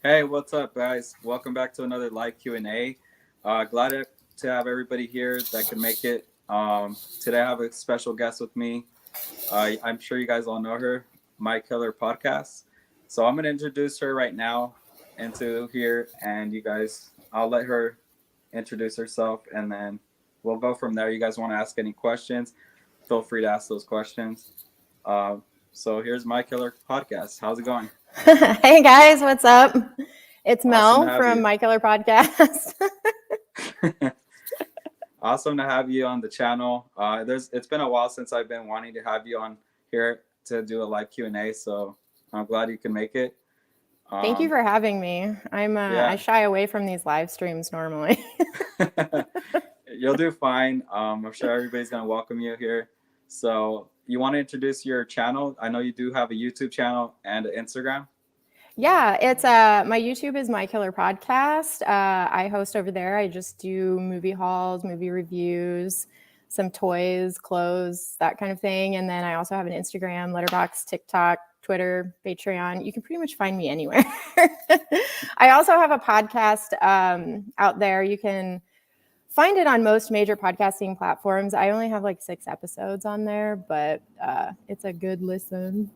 Hey, what's up, guys? Welcome back to another live Q&A. Glad to have everybody here that can make it. Today, I have a special guest with me. I'm sure you guys all know her, My Killer Podcast. So I'm going to introduce her right now into here, and you guys, I'll let her introduce herself, and then we'll go from there. You guys want to ask any questions, feel free to ask those questions. Uh, so here's My Killer Podcast. How's it going? Hey guys, what's up? It's Awesome to Mel have from you. My Killer Podcast. Awesome to have you on the channel. It's been a while since I've been wanting to have you on here to do a live Q&A, so I'm glad you can make it. Thank you for having me. I Yeah, shy away from these live streams normally. you'll do fine. I'm sure everybody's gonna welcome you here. So you want to introduce your channel? I know you do have a YouTube channel and an Instagram. Yeah, it's my YouTube is My Killer Podcast. I host over there. I just do movie hauls, movie reviews, some toys, clothes, that kind of thing. And then I also have an Instagram, Letterboxd, TikTok, Twitter, Patreon. You can pretty much find me anywhere. I also have a podcast out there. You can find it on most major podcasting platforms. I only have like 6 episodes on there, but it's a good listen.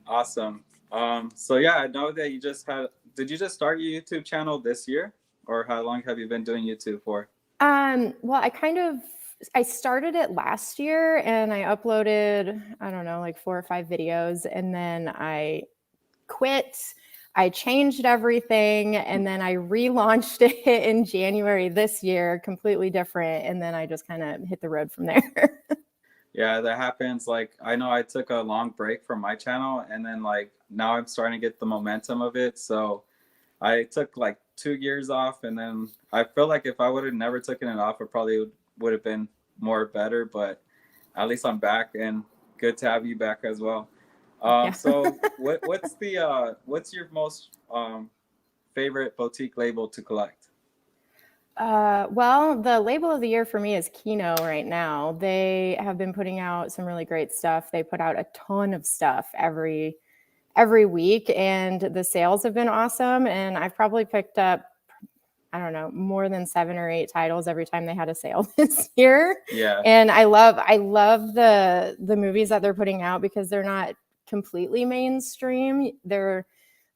Awesome. So yeah, I know that you just had. Did you just start your YouTube channel this year, or how long have you been doing YouTube for? Well, I started it last year and I uploaded, I don't know, like 4 or 5 videos, and then I quit. I changed everything and then I relaunched it in January this year, completely different, and then I just kind of hit the road from there. Yeah, that happens. Like, I know I took a long break from my channel, and then like now I'm starting to get the momentum of it. So I took like 2 years off, and then I feel like if I would have never taken it off, it probably would have been more better. But at least I'm back, and good to have you back as well. Yeah. So what's your most favorite boutique label to collect? Well, the label of the year for me is Kino right now. They have been putting out some really great stuff. They put out a ton of stuff every week, and the sales have been awesome. And I've probably picked up, I don't know, more than 7 or 8 titles every time they had a sale this year. Yeah, And I love the movies that they're putting out because they're not completely mainstream. There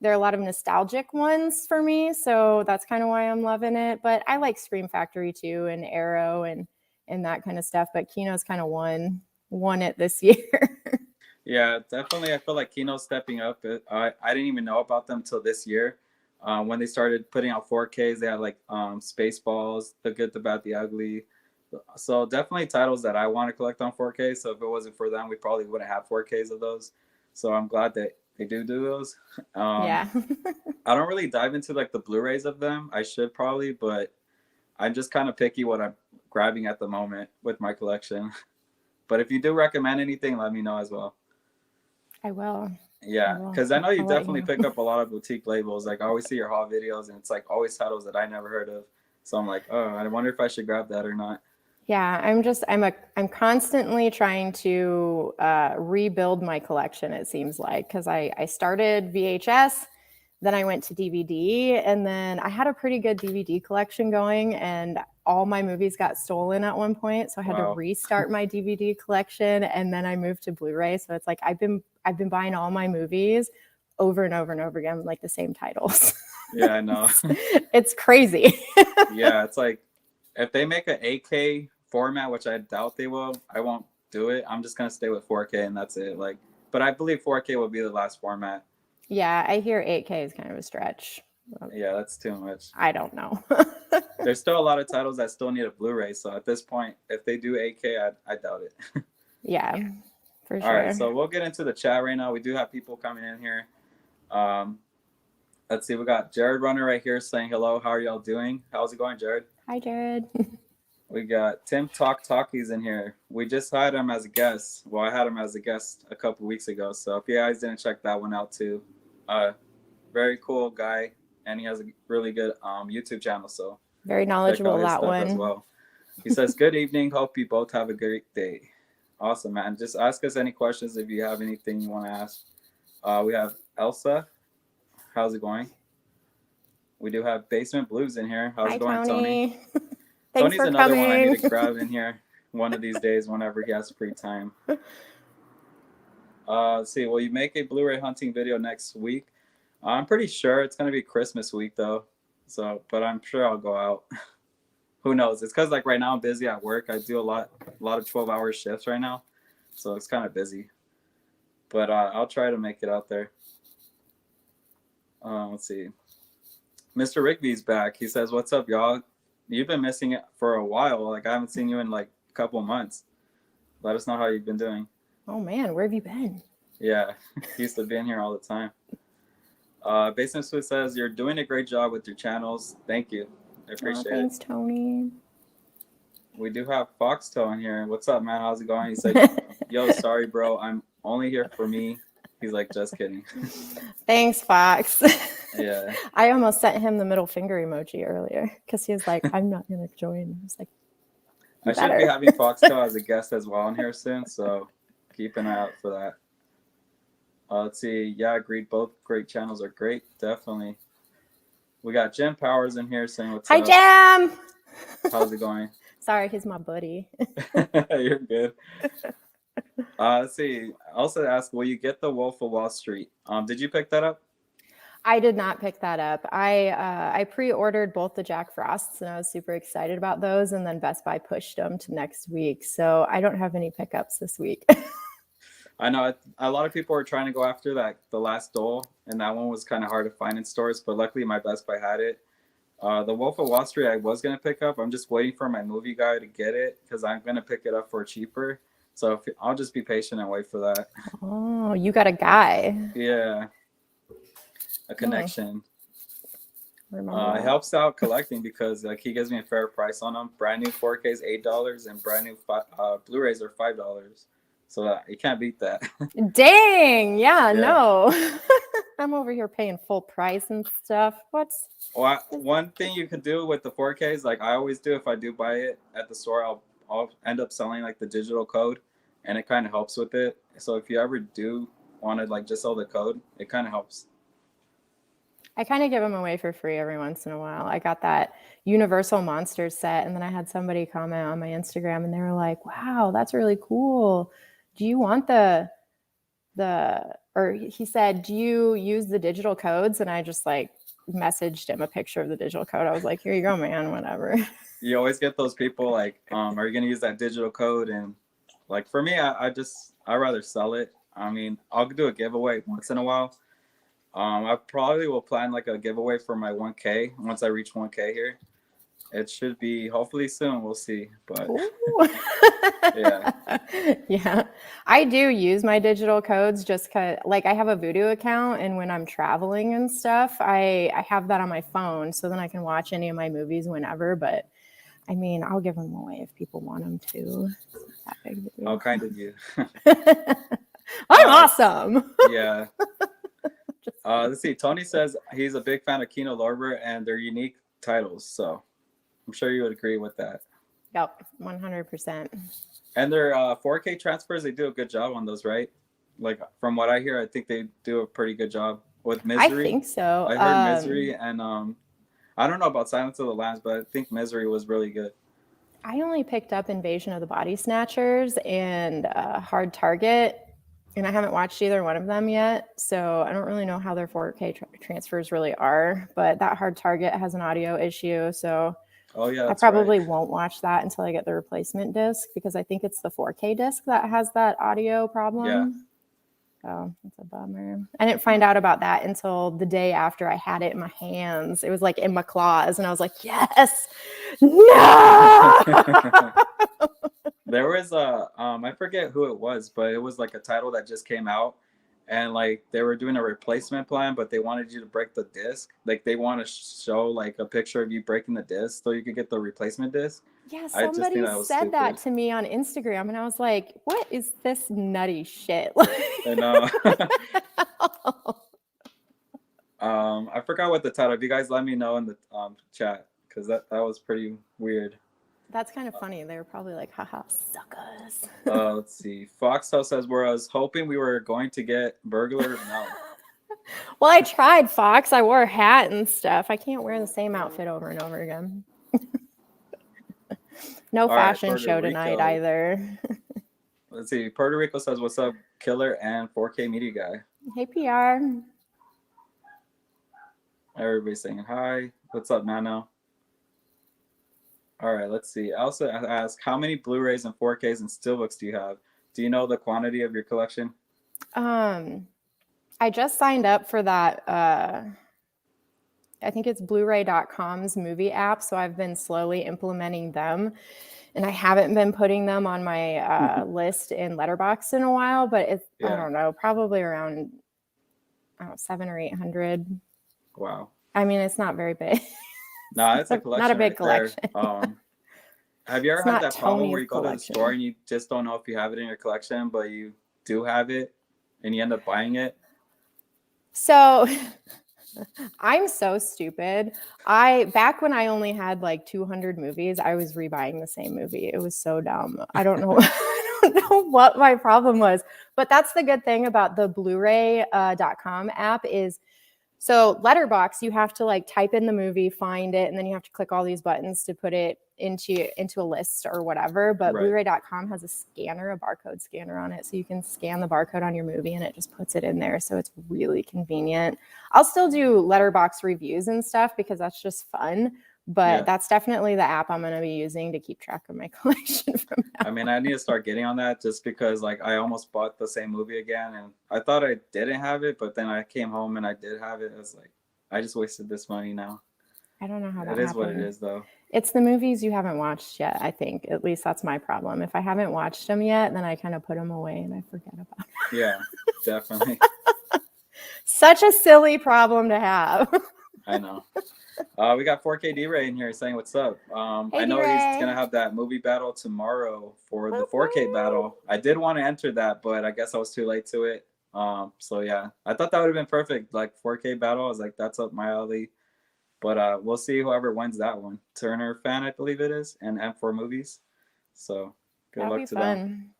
are a lot of nostalgic ones for me, so that's kind of why I'm loving it. But I like Scream Factory too, and Arrow, and that kind of stuff. But Kino's kind of won it this year. yeah, definitely. I feel like Kino's stepping up. I didn't even know about them till this year. When they started putting out 4Ks, they had like Spaceballs, The Good, the Bad, the Ugly. So definitely titles that I want to collect on 4K. So if it wasn't for them, we probably wouldn't have 4Ks of those. So I'm glad that they do those. Um, Yeah. I don't really dive into like the Blu-rays of them. I should probably, but I'm just kind of picky what I'm grabbing at the moment with my collection. But if you do recommend anything, let me know as well. I will. I Yeah, will. because I know you I'll let you definitely pick know. up a lot of boutique labels. Like I always see your haul videos, and it's like always titles that I never heard of. So I'm like, oh, I wonder if I should grab that or not. Yeah, I'm constantly trying to rebuild my collection. It seems like because I started VHS, then I went to DVD, and then I had a pretty good DVD collection going, and all my movies got stolen at one point, so I had to Wow. restart my DVD collection, and then I moved to Blu-ray. So it's like I've been buying all my movies over and over and over again, like the same titles. Yeah, I know. It's crazy. Yeah, it's like if they make an 8K format, which I doubt they will, I won't do it. I'm just gonna stay with 4K and that's it. Like, but I believe 4K will be the last format. Yeah, I hear 8K is kind of a stretch. Yeah, that's too much. I don't know. There's still a lot of titles that still need a Blu-ray. So at this point, if they do 8K, I doubt it. Yeah, for All right, sure. so we'll get into the chat right now. We do have people coming in here. Um, let's see, we got Jared Runner right here saying hello. How are y'all doing? How's it going, Jared? Hi, Jared. We got Tim Talkies in here. We just had him as a guest. Well, I had him as a guest a couple weeks ago. So if you guys didn't check that one out too, very cool guy, and he has a really good YouTube channel. So Very check out knowledgeable, his that stuff as one. well. He says, "Good evening. Hope you both have a great day." Awesome, man. Just ask us any questions if you have anything you want to ask. We have Elsa. How's it going? We do have Basement Blues in here. How's Hi, it going, Tony? Thanks Tony's for another one I need coming. to grab in here one of these days whenever he has free time. Let's see. Will you make a Blu-ray hunting video next week? I'm pretty sure it's gonna be Christmas week though. So, but I'm sure I'll go out. Who knows? It's because like right now I'm busy at work. I do a lot of 12-hour shifts right now, so it's kind of busy. But I'll try to make it out there. Let's see. Mr. Rigby's back. He says, "What's up, y'all? You've been missing it for a while. Like I haven't seen you in like a couple of months. Let us know how you've been doing." Oh man, where have you been? Yeah, he used to be in here all the time. Basement Swiss says, "You're doing a great job with your channels. Thank you. I appreciate it." Thanks, Tony. We do have Foxtail in here. What's up, man? How's it going? He's like, "Yo, sorry, bro. I'm only here for me." He's like, "Just kidding." Thanks, Fox. Yeah. I almost sent him the middle finger emoji earlier because he was like, "I'm not gonna join." I was like, I should be having Foxtail as a guest as well in here soon, so keep an eye out for that. Let's see. Yeah, agreed. Both great channels are great. Definitely. We got Jim Powers in here saying, "What's Hi, up?" Jam. How's it going? Sorry, he's my buddy. You're good. Let's see. I also asked, will you get the Wolf of Wall Street? Did you pick that up? I did not pick that up. I pre-ordered both the Jack Frosts and I was super excited about those. And then Best Buy pushed them to next week. So I don't have any pickups this week. I know a lot of people were trying to go after that, the last Dole, and that one was kind of hard to find in stores, but luckily my Best Buy had it. The Wolf of Wall Street I was going to pick up. I'm just waiting for my movie guy to get it because I'm going to pick it up for cheaper. So I'll just be patient and wait for that. Oh, you got a guy. Yeah. A connection. Remember it helps out collecting because like he gives me a fair price on them. Brand new 4K is $8 and brand new Blu-rays are $5. So you can't beat that. Dang. Yeah. No. I'm over here paying full price and stuff. What's one thing you could do with the 4Ks, like I always do if I do buy it at the store, I'll end up selling like the digital code and it kind of helps with it. So if you ever do want to like just sell the code, it kind of helps. I kind of give them away for free every once in a while. I got that Universal Monsters set, and then I had somebody comment on my Instagram, and they were like, "Wow, that's really cool. Do you want or he said, do you use the digital codes?" And I just like messaged him a picture of the digital code. I was like, "Here you go, man, whatever." You always get those people like, are you going to use that digital code? And like for me, I rather sell it. I mean, I'll do a giveaway once in a while. I probably will plan like a giveaway for my 1K once I reach 1K here. It should be hopefully soon. We'll see. But yeah. Yeah. I do use my digital codes just because like I have a Vudu account and when I'm traveling and stuff, I have that on my phone so then I can watch any of my movies whenever. But I mean, I'll give them away if people want them to. It's not that big of a deal. How kind of you. I'm awesome. Yeah. Let's see. Tony says he's a big fan of Kino Lorber and their unique titles. So I'm sure you would agree with that. Yep, 100%. And their 4K transfers, they do a good job on those, right? Like from what I hear, I think they do a pretty good job with Misery. I think so. I heard Misery and I don't know about Silence of the Lambs, but I think Misery was really good. I only picked up Invasion of the Body Snatchers and Hard Target. And I haven't watched either one of them yet, so I don't really know how their 4K transfers really are. But that Hard Target has an audio issue, so I probably won't watch that until I get the replacement disc because I think it's the 4K disc that has that audio problem. Yeah. So it's a bummer. I didn't find out about that until the day after I had it in my hands. It was like in my claws, and I was like, "Yes, no." There was I forget who it was, but it was like a title that just came out and like they were doing a replacement plan, but they wanted you to break the disc. Like they want to show like a picture of you breaking the disc so you could get the replacement disc. Yeah, somebody said that to me on Instagram and I was like, what is this nutty shit? I know. I forgot what the title. If you guys let me know in the chat, because that was pretty weird. That's kind of funny. They were probably like, haha, suckers. Let's see. Foxtail says, whereas hoping we were going to get Burglar. No. Well, I tried, Fox. I wore a hat and stuff. I can't wear the same outfit over and over again. No All right, fashion Puerto show tonight Rico. either. Let's see. Puerto Rico says, "What's up, killer and 4K media guy?" Hey, PR. Everybody's saying hi. What's up, Nano? All right, let's see. I also ask, how many Blu-rays and 4Ks and Steelbooks do you have? Do you know the quantity of your collection? I just signed up for that. I think it's Blu-ray.com's movie app. So I've been slowly implementing them. And I haven't been putting them on my list in Letterboxd in a while, but it's, I don't know, probably around 700 or 800. Wow. I mean, it's not very big. No, it's a collection. Not a big collection. Have you ever had that problem where you go collection. to the store and you just don't know if you have it in your collection, but you do have it and you end up buying it? So I'm so stupid. Back when I only had like 200 movies, I was rebuying the same movie. It was so dumb. I don't know. I don't know what my problem was, but that's the good thing about the Blu-ray.com app is, so Letterboxd, you have to like type in the movie, find it, and then you have to click all these buttons to put it into a list or whatever. But Right. Blu-ray.com has a scanner, a barcode scanner on it. So you can scan the barcode on your movie and it just puts it in there. So it's really convenient. I'll still do Letterboxd reviews and stuff because that's just fun. But that's definitely the app I'm going to be using to keep track of my collection from now. I mean, I need to start getting on that just because like I almost bought the same movie again and I thought I didn't have it, but then I came home and I did have it. I was like, I just wasted this money now. I don't know how that It is happened. what it is though. It's the movies you haven't watched yet, I think. At least that's my problem. If I haven't watched them yet, then I kind of put them away and I forget about them. Yeah, definitely. Such a silly problem to have. I know. We got 4K D-Ray in here saying what's up. Hey, I know D-Ray. he's going to have that movie battle tomorrow for the 4K battle. I did want to enter that, but I guess I was too late to it. So yeah, I thought that would have been perfect. Like 4K battle, I was like, that's up my alley. But we'll see whoever wins that one. Turner fan, I believe it is, and M4 Movies. So good luck to them.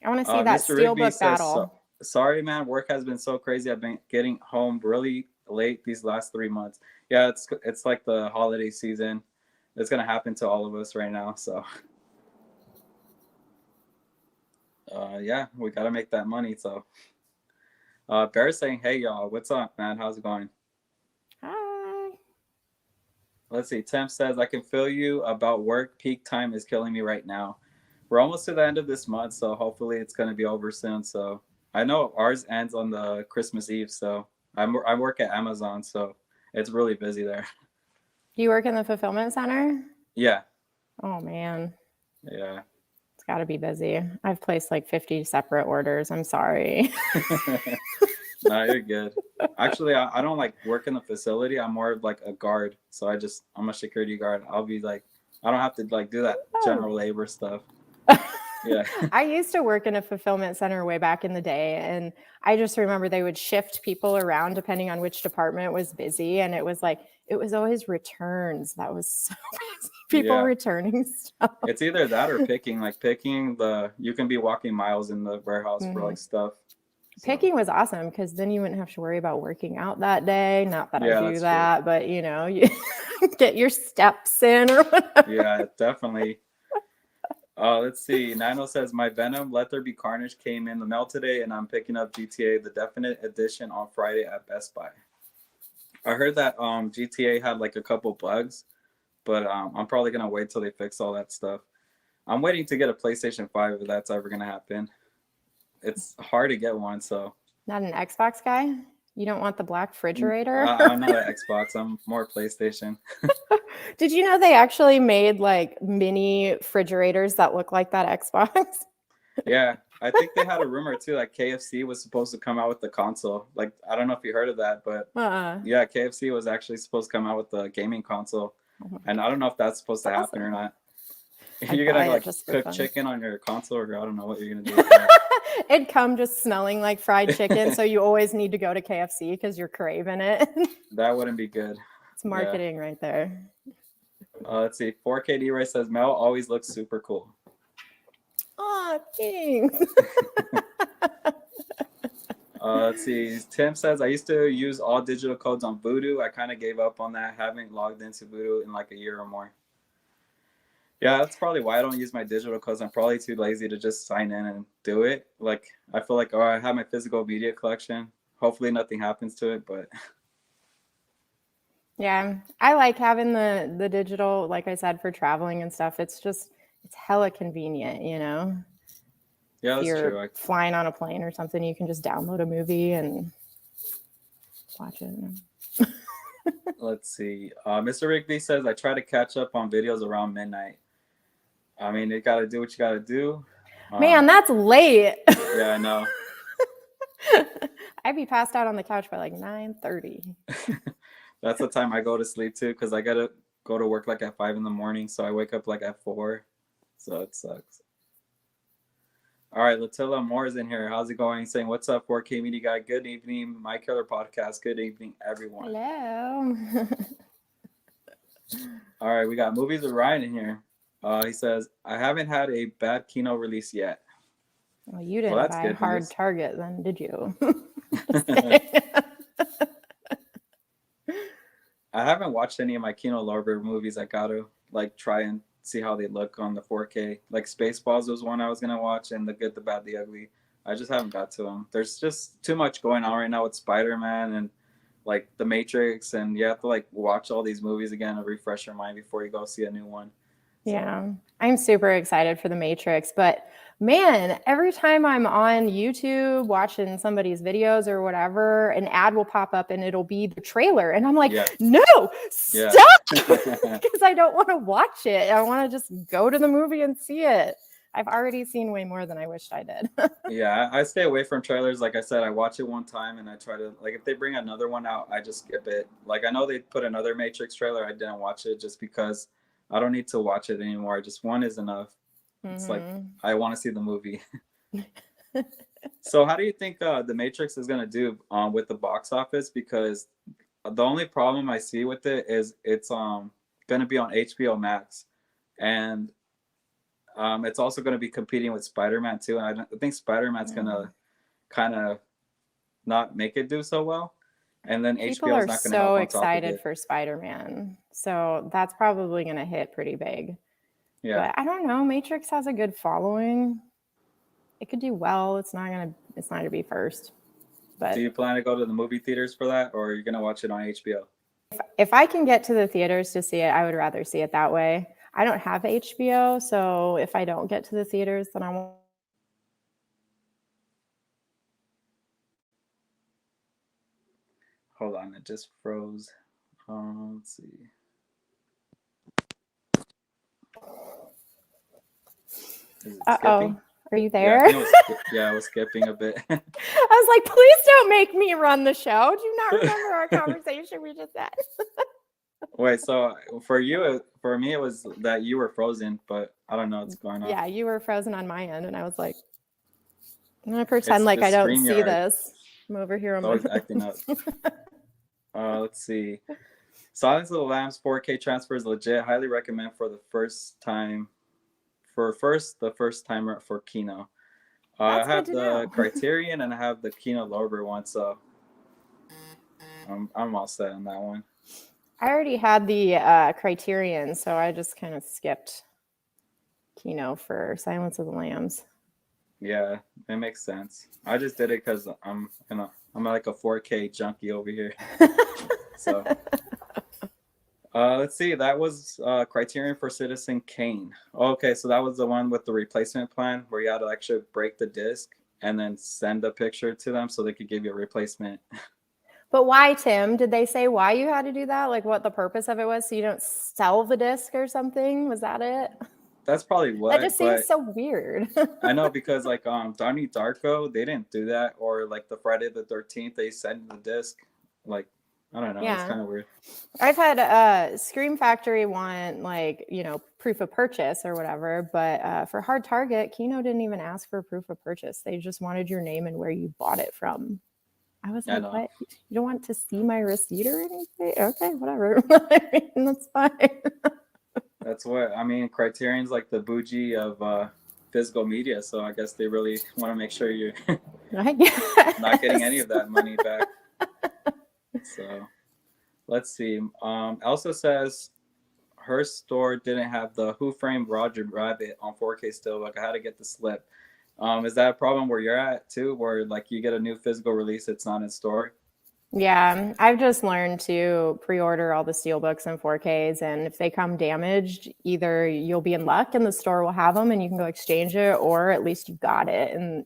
I want to see that Mr. Rigby Steelbook battle. Sorry, man. Work has been so crazy. I've been getting home really late these last 3 months. Yeah, it's like the holiday season. It's gonna happen to all of us right now. So yeah, we gotta make that money. So Bear's saying, hey y'all, what's up, man? How's it going? Hi. Let's see. Tim says, I can feel you about work. Peak time is killing me right now. We're almost to the end of this month, so hopefully it's gonna be over soon. So I know ours ends on the Christmas Eve, so I work at Amazon, so it's really busy there. You work in the fulfillment center? Yeah. Oh, man. Yeah. It's got to be busy. I've placed like 50 separate orders. I'm sorry. No, you're good. Actually, I don't like work in the facility. I'm more of like a guard. So I'm a security guard. I'll be like, I don't have to like do that general labor stuff. Yeah. I used to work in a fulfillment center way back in the day, and I just remember they would shift people around depending on which department was busy, and it was always returns. That was so busy. People returning stuff. It's either that or picking. Like picking you can be walking miles in the warehouse for like stuff. So. Picking was awesome because then you wouldn't have to worry about working out that day. Not that I do that, true. But you get your steps in or whatever. Yeah, definitely. Let's see. Nano says, my Venom Let There Be Carnage came in the mail today, and I'm picking up GTA the Definite Edition on Friday at Best Buy. I heard that GTA had like a couple bugs, but I'm probably gonna wait till they fix all that stuff. I'm waiting to get a PlayStation 5 if that's ever gonna happen. It's hard to get one, so. Not an Xbox guy? You don't want the black refrigerator? I'm not an Xbox. I'm more PlayStation. Did you know they actually made like mini refrigerators that look like that Xbox? Yeah, I think they had a rumor too. Like KFC was supposed to come out with the console. Like I don't know if you heard of that, but yeah, KFC was actually supposed to come out with the gaming console, and I don't know if that's supposed to happen or not. You're gonna like cook chicken on your console, or I don't know what you're gonna do with that. It'd come just smelling like fried chicken, so you always need to go to KFC because you're craving it. That wouldn't be good. It's marketing right there. Let's see. 4K D-Ray says Mel always looks super cool. Oh, thanks. Let's see. Tim says, I used to use all digital codes on Voodoo. I kind of gave up on that. Haven't logged into Voodoo in like a year or more. Yeah, that's probably why I don't use my digital codes. I'm probably too lazy to just sign in and do it. Like, I feel like, oh, I have my physical media collection. Hopefully nothing happens to it, but Yeah, I like having the digital, like I said, for traveling and stuff. It's hella convenient, you know. yeah, If that's you're true. flying on a plane or something, you can just download a movie and watch it. Let's see. Mr. Rigby says, I try to catch up on videos around midnight. I mean, you got to do what you got to do. Man, that's late. Yeah, I know. I'd be passed out on the couch by like 9:30. That's the time I go to sleep too, because I got to go to work like at 5 in the morning. So I wake up like at 4. So it sucks. All right, Latilla Moore's in here. How's it going? Saying, what's up, 4K Media Guy? Good evening, My Killer Podcast. Good evening, everyone. Hello. All right, we got Movies with Ryan in here. He says, I haven't had a bad Kino release yet. Well, you didn't buy Hard news. Target then, did you? I haven't watched any of my Kino Lorber movies. I got to like try and see how they look on the 4K. Like Spaceballs was one I was going to watch, and The Good, the Bad, the Ugly. I just haven't got to them. There's just too much going on right now with Spider-Man and like The Matrix, and you have to like watch all these movies again and refresh your mind before you go see a new one. So. Yeah, I'm super excited for The Matrix, but man, every time I'm on YouTube watching somebody's videos or whatever, an ad will pop up and it'll be the trailer. And I'm like, no, stop, because I don't want to watch it. I want to just go to the movie and see it. I've already seen way more than I wished I did. Yeah, I stay away from trailers. Like I said, I watch it one time and I try to, like, if they bring another one out, I just skip it. Like, I know they put another Matrix trailer. I didn't watch it just because I don't need to watch it anymore. Just one is enough. It's like, I want to see the movie. So how do you think The Matrix is going to do with the box office? Because the only problem I see with it is it's going to be on HBO Max. And it's also going to be competing with Spider-Man too. And I think Spider-Man's going to kind of not make it do so well. And then People HBO is are not going to help so on top of excited it. for Spider-Man. So that's probably going to hit pretty big. Yeah. But I don't know. Matrix has a good following. It could do well. It's not gonna be first. But do you plan to go to the movie theaters for that, or are you gonna watch it on HBO? If I can get to the theaters to see it, I would rather see it that way. I don't have HBO, so if I don't get to the theaters, then I won't. Hold on, it just froze. Let's see. Is it skipping? Are you there? Yeah, I was skipping a bit. I was like, please don't make me run the show. Do you not remember our conversation we just had? Wait, so for me, it was that you were frozen, but I don't know what's going on. Yeah, you were frozen on my end, and I was like, I'm going to pretend like I don't see this. I'm over here. I'm always acting up. Let's see. Silence of the Lambs 4K transfer is legit. Highly recommend for the first time. The first timer for Kino. I have the Criterion and I have the Kino Lorber one, so I'm all set on that one. I already had the Criterion, so I just kind of skipped Kino for Silence of the Lambs. Yeah, it makes sense. I just did it because I'm like a 4K junkie over here. So let's see. That was Criterion for Citizen Kane. Okay, so that was the one with the replacement plan where you had to actually break the disc and then send a picture to them so they could give you a replacement. But why, Tim? Did they say why you had to do that? Like what the purpose of it was? So you don't sell the disc or something? Was that it? That's probably what. That just seems so weird. I know, because like Donnie Darko, they didn't do that, or like the Friday the 13th, they sent the disc. Like, I don't know. Yeah. It's kind of weird. I've had Scream Factory want like, proof of purchase or whatever, but for Hard Target, Kino didn't even ask for proof of purchase. They just wanted your name and where you bought it from. I was like, what? You don't want to see my receipt or anything? Okay, whatever. I mean, that's fine. That's what I mean. Criterion's like the bougie of physical media, so I guess they really want to make sure you're I guess. not getting any of that money back. So let's see. Elsa says her store didn't have the Who Framed Roger Rabbit on 4K Steelbook. I had to get the slip. Is that a problem where you're at too, where like you get a new physical release, it's not in store? Yeah, I've just learned to pre-order all the steelbooks and 4Ks, and if they come damaged, either you'll be in luck and the store will have them and you can go exchange it, or at least you got it. And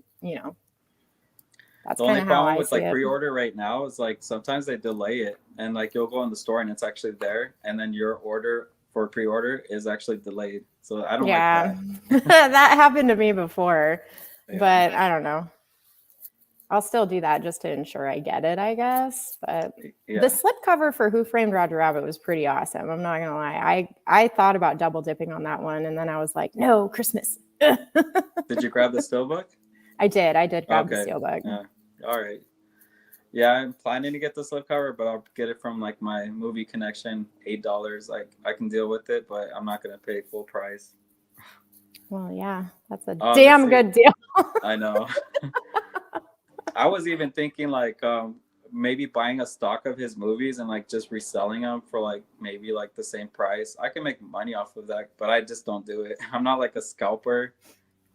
that's The only kind of how problem I with see like it. pre-order right now is like sometimes they delay it, and like you'll go in the store and it's actually there, and then your order for pre-order is actually delayed. So I don't like that. That happened to me before, Yeah. but I don't know. I'll still do that just to ensure I get it, I guess. But Yeah. the slipcover for Who Framed Roger Rabbit was pretty awesome. I'm not gonna lie. I thought about double dipping on that one, and then I was like, no, Christmas. Did you grab the steelbook? I did grab the Okay. steelbook. Yeah. All right. Yeah, I'm planning to get the slipcover, but I'll get it from like my movie connection, $8. Like I can deal with it, but I'm not gonna pay full price. Well, yeah, that's a Let's damn see. good deal. I know. I was even thinking like maybe buying a stock of his movies and like just reselling them for like maybe like the same price. I can make money off of that, but I just don't do it. I'm not like a scalper,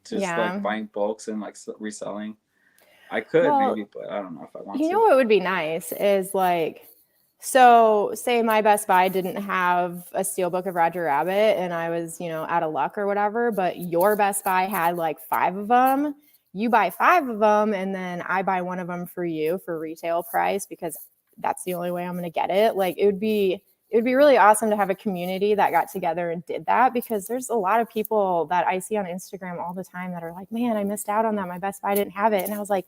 just like buying bulks and like reselling. I could maybe, but I don't know if I want to. You know what would be nice is like, so say my Best Buy didn't have a steelbook of Roger Rabbit and I was, out of luck or whatever, but your Best Buy had like 5 of them. You buy 5 of them and then I buy one of them for you for retail price because that's the only way I'm going to get it. Like it would be really awesome to have a community that got together and did that, because there's a lot of people that I see on Instagram all the time that are like, man, I missed out on that. My Best Buy didn't have it. And I was like,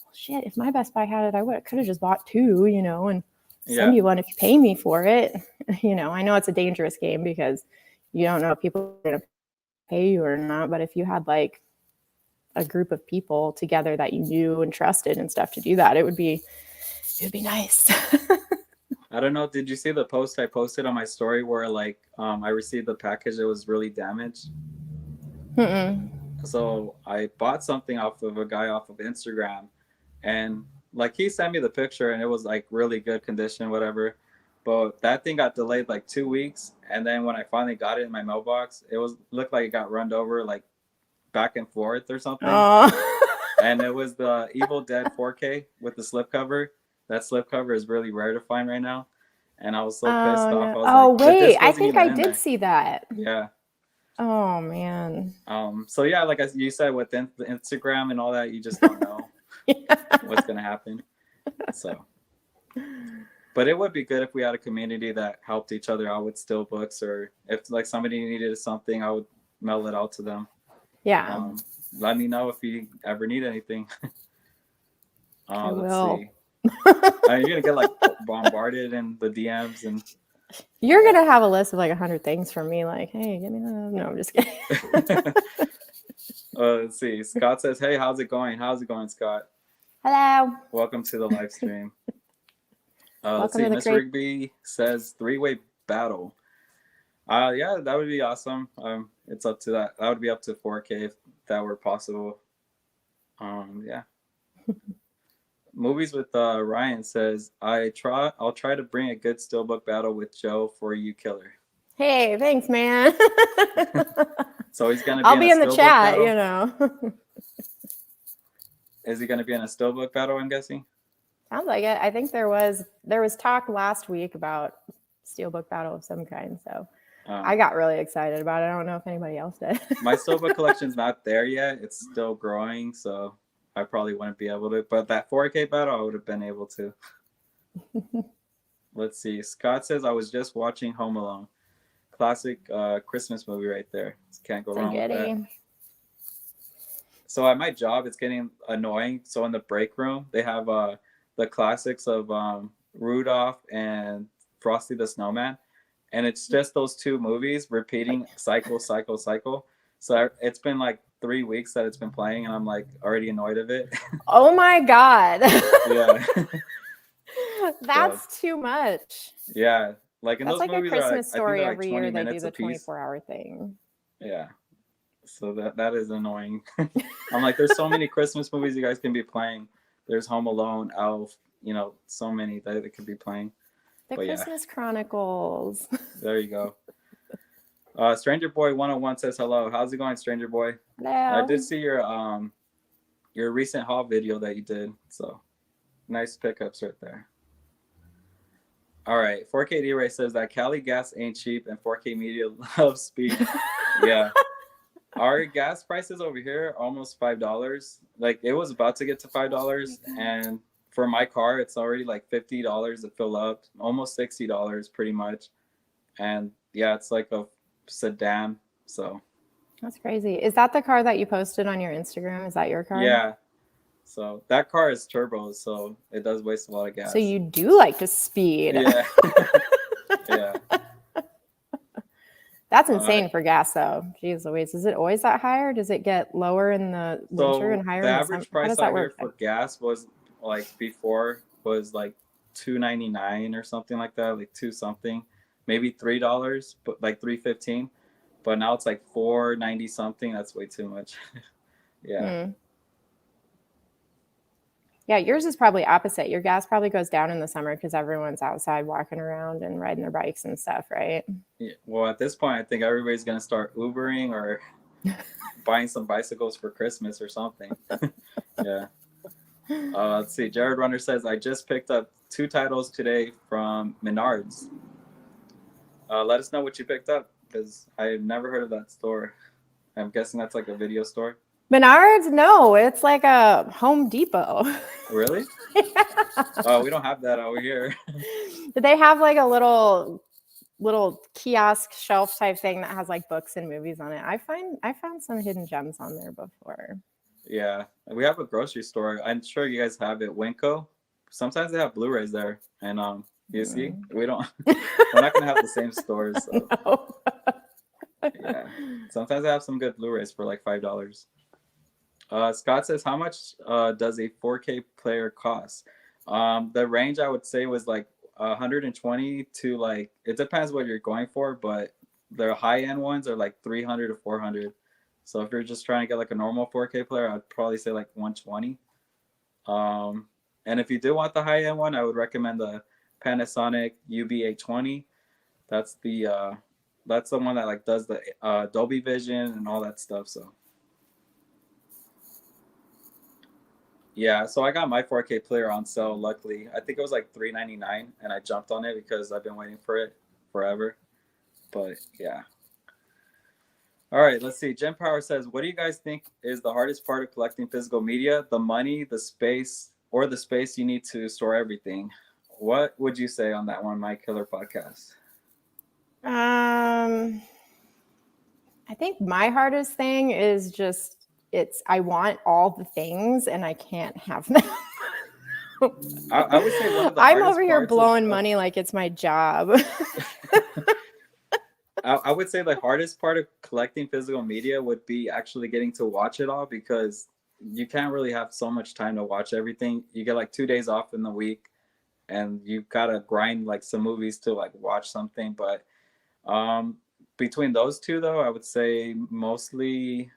well, shit, if my Best Buy had it, I could have just bought 2, and send you one if you pay me for it. I know it's a dangerous game because you don't know if people are going to pay you or not. But if you had like a group of people together that you knew and trusted and stuff to do that, it would be nice. I don't know. Did you see the post I posted on my story where like I received the package that was really damaged? Mm-mm. So I bought something off of a guy off of Instagram, and like he sent me the picture and it was like really good condition, whatever. But that thing got delayed like 2 weeks, and then when I finally got it in my mailbox, looked like it got run over like back and forth or something. And it was the Evil Dead 4K with the slipcover. That slipcover is really rare to find right now, and I was so pissed off. I was like, wait, I think I did see that. Yeah. Oh man. So yeah, like you said, with the Instagram and all that, you just don't know what's gonna happen. So, but it would be good if we had a community that helped each other out with steelbooks, or if like somebody needed something, I would mail it out to them. Yeah. Let me know if you ever need anything. I will. Let's see. You're gonna get like bombarded in the DMs, and you're gonna have a list of like 100 things from me, like, hey, give me that. No, I'm just kidding. Let's see. Scott says, hey, how's it going? How's it going, Scott? Hello. Welcome to the live stream. Let's see. Miss Rigby says 3-way battle. Yeah, that would be awesome. It's up to that. That would be up to 4K if that were possible. Yeah. Movies with Ryan says, I'll try to bring a good steelbook battle with Joe for you, killer. Hey, thanks, man. So he's gonna be. I'll be in the chat, battle? Is he gonna be in a steelbook battle? I'm guessing. Sounds like it. I think there was talk last week about steelbook battle of some kind. So I got really excited about it. I don't know if anybody else did. My steelbook collection's not there yet. It's still growing, so I probably wouldn't be able to. But that 4K battle, I would have been able to. Let's see. Scott says, I was just watching Home Alone. Classic Christmas movie right there. Can't go wrong with that. So at my job, it's getting annoying. So in the break room, they have the classics of Rudolph and Frosty the Snowman. And it's just those 2 movies repeating cycle. So it's been like 3 weeks that it's been playing, and I'm like already annoyed of it. Oh my God. Yeah. That's too much. Yeah. Like in that's those like movies a Christmas story like every year they do the apiece. 24-hour thing. Yeah. So that is annoying. I'm like, there's so many Christmas movies you guys can be playing. There's Home Alone, Elf, so many that it could be playing. The But Christmas Chronicles. There you go. Stranger Boy 101 says hello. How's it going, Stranger Boy? Hello. I did see your recent haul video that you did. So nice pickups right there. All right. 4K D-Ray says that Cali gas ain't cheap and 4K Media loves speed. Yeah. Our gas prices over here are almost $5. Like it was about to get to $5, and for my car, it's already like $50 to fill up, almost $60 pretty much. And yeah, it's like a sedan. So that's crazy. Is that the car that you posted on your Instagram? Is that your car? Yeah. So that car is turbo, so it does waste a lot of gas. So you do like to speed. Yeah. Yeah. That's insane for gas, though. Jeez Louise. Is it always that high, or does it get lower in the winter and higher the in the average summer? price out here for gas was like before was like $2.99 or something like that, like two something, maybe $3, but like $3.15. But now it's like $4.90 something. That's way too much. Yeah. Yeah, yours is probably opposite. Your gas probably goes down in the summer because everyone's outside walking around and riding their bikes and stuff, right? Yeah. Well, at this point, I think everybody's going to start Ubering or buying some bicycles for Christmas or something. Yeah. Let's see. Jared Runner says, I just picked up 2 titles today from Menards. Let us know what you picked up, because I've never heard of that store. I'm guessing that's like a video store. Menards? No, it's like a Home Depot. Really? Yeah. We don't have that over here. They have like a little kiosk shelf type thing that has like books and movies on it. I found some hidden gems on there before. Yeah, we have a grocery store. I'm sure you guys have it, Winco. Sometimes they have Blu-rays there, and you see, we're not gonna have the same stores. So. No. Yeah, sometimes they have some good Blu-rays for like $5. Scott says, how much does a 4K player cost? The range I would say was like 120 to like, it depends what you're going for, but the high-end ones are like 300 to 400. So if you're just trying to get like a normal 4K player, I'd probably say like 120. And if you do want the high-end one, I would recommend the Panasonic UB820. That's the one that like does the Dolby Vision and all that stuff. So yeah, so I got my 4K player on sale. Luckily, I think it was like $3.99, and I jumped on it because I've been waiting for it forever. But yeah. All right, let's see. Jim Power says, what do you guys think is the hardest part of collecting physical media? The money, the space, or the space you need to store everything? What would you say on that one, My Killer Podcast? I think my hardest thing is just I want all the things and I can't have them. I would say one of the I'm over here blowing money like it's my job. I would say the hardest part of collecting physical media would be actually getting to watch it all, because you can't really have so much time to watch everything. You get like 2 days off in the week, and you've got to grind like some movies to like watch something. But between those two, though, I would say mostly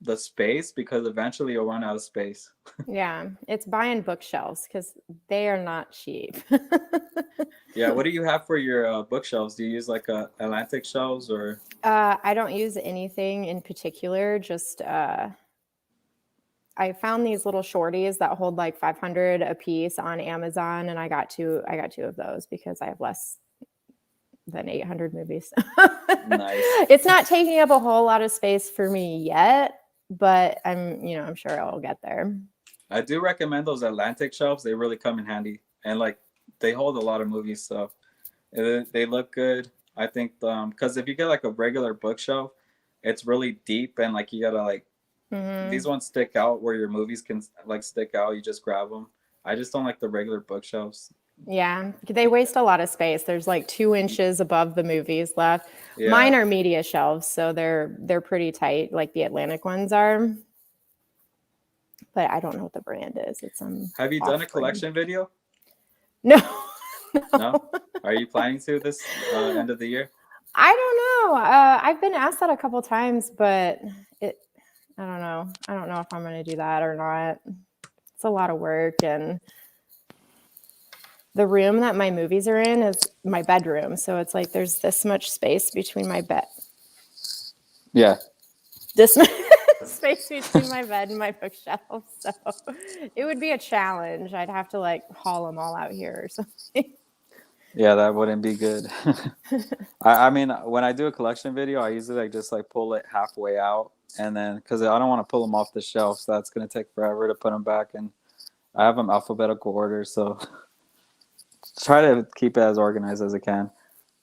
the space, because eventually you'll run out of space. Yeah, it's buying bookshelves because they are not cheap. Yeah, what do you have for your bookshelves? Do you use like Atlantic shelves or? I don't use anything in particular. Just I found these little shorties that hold like 500 a piece on Amazon, and I got two of those because I have less than 800 movies. Nice. It's not taking up a whole lot of space for me yet, but I'm sure I'll get there. I do recommend those Atlantic shelves. They really come in handy, and like they hold a lot of movies, so they look good. I think because if you get like a regular bookshelf, it's really deep, and like you gotta like these ones stick out where your movies can like stick out. You just grab them. I just don't like the regular bookshelves. Yeah, they waste a lot of space. There's like 2 inches above the movies left. Yeah. Mine are media shelves, so they're pretty tight, like the Atlantic ones are. But I don't know what the brand is. It's Have you done a collection video? No. No? Are you planning to this end of the year? I don't know. I've been asked that a couple times, but I don't know. I don't know if I'm going to do that or not. It's a lot of work, and the room that my movies are in is my bedroom. So it's like there's this much space between my bed. Yeah. This space between my bed and my bookshelf. So it would be a challenge. I'd have to like haul them all out here or something. Yeah, that wouldn't be good. I mean, when I do a collection video, I usually like just like pull it halfway out, and then because I don't want to pull them off the shelf, so that's gonna take forever to put them back. And I have them alphabetical order, so try to keep it as organized as I can.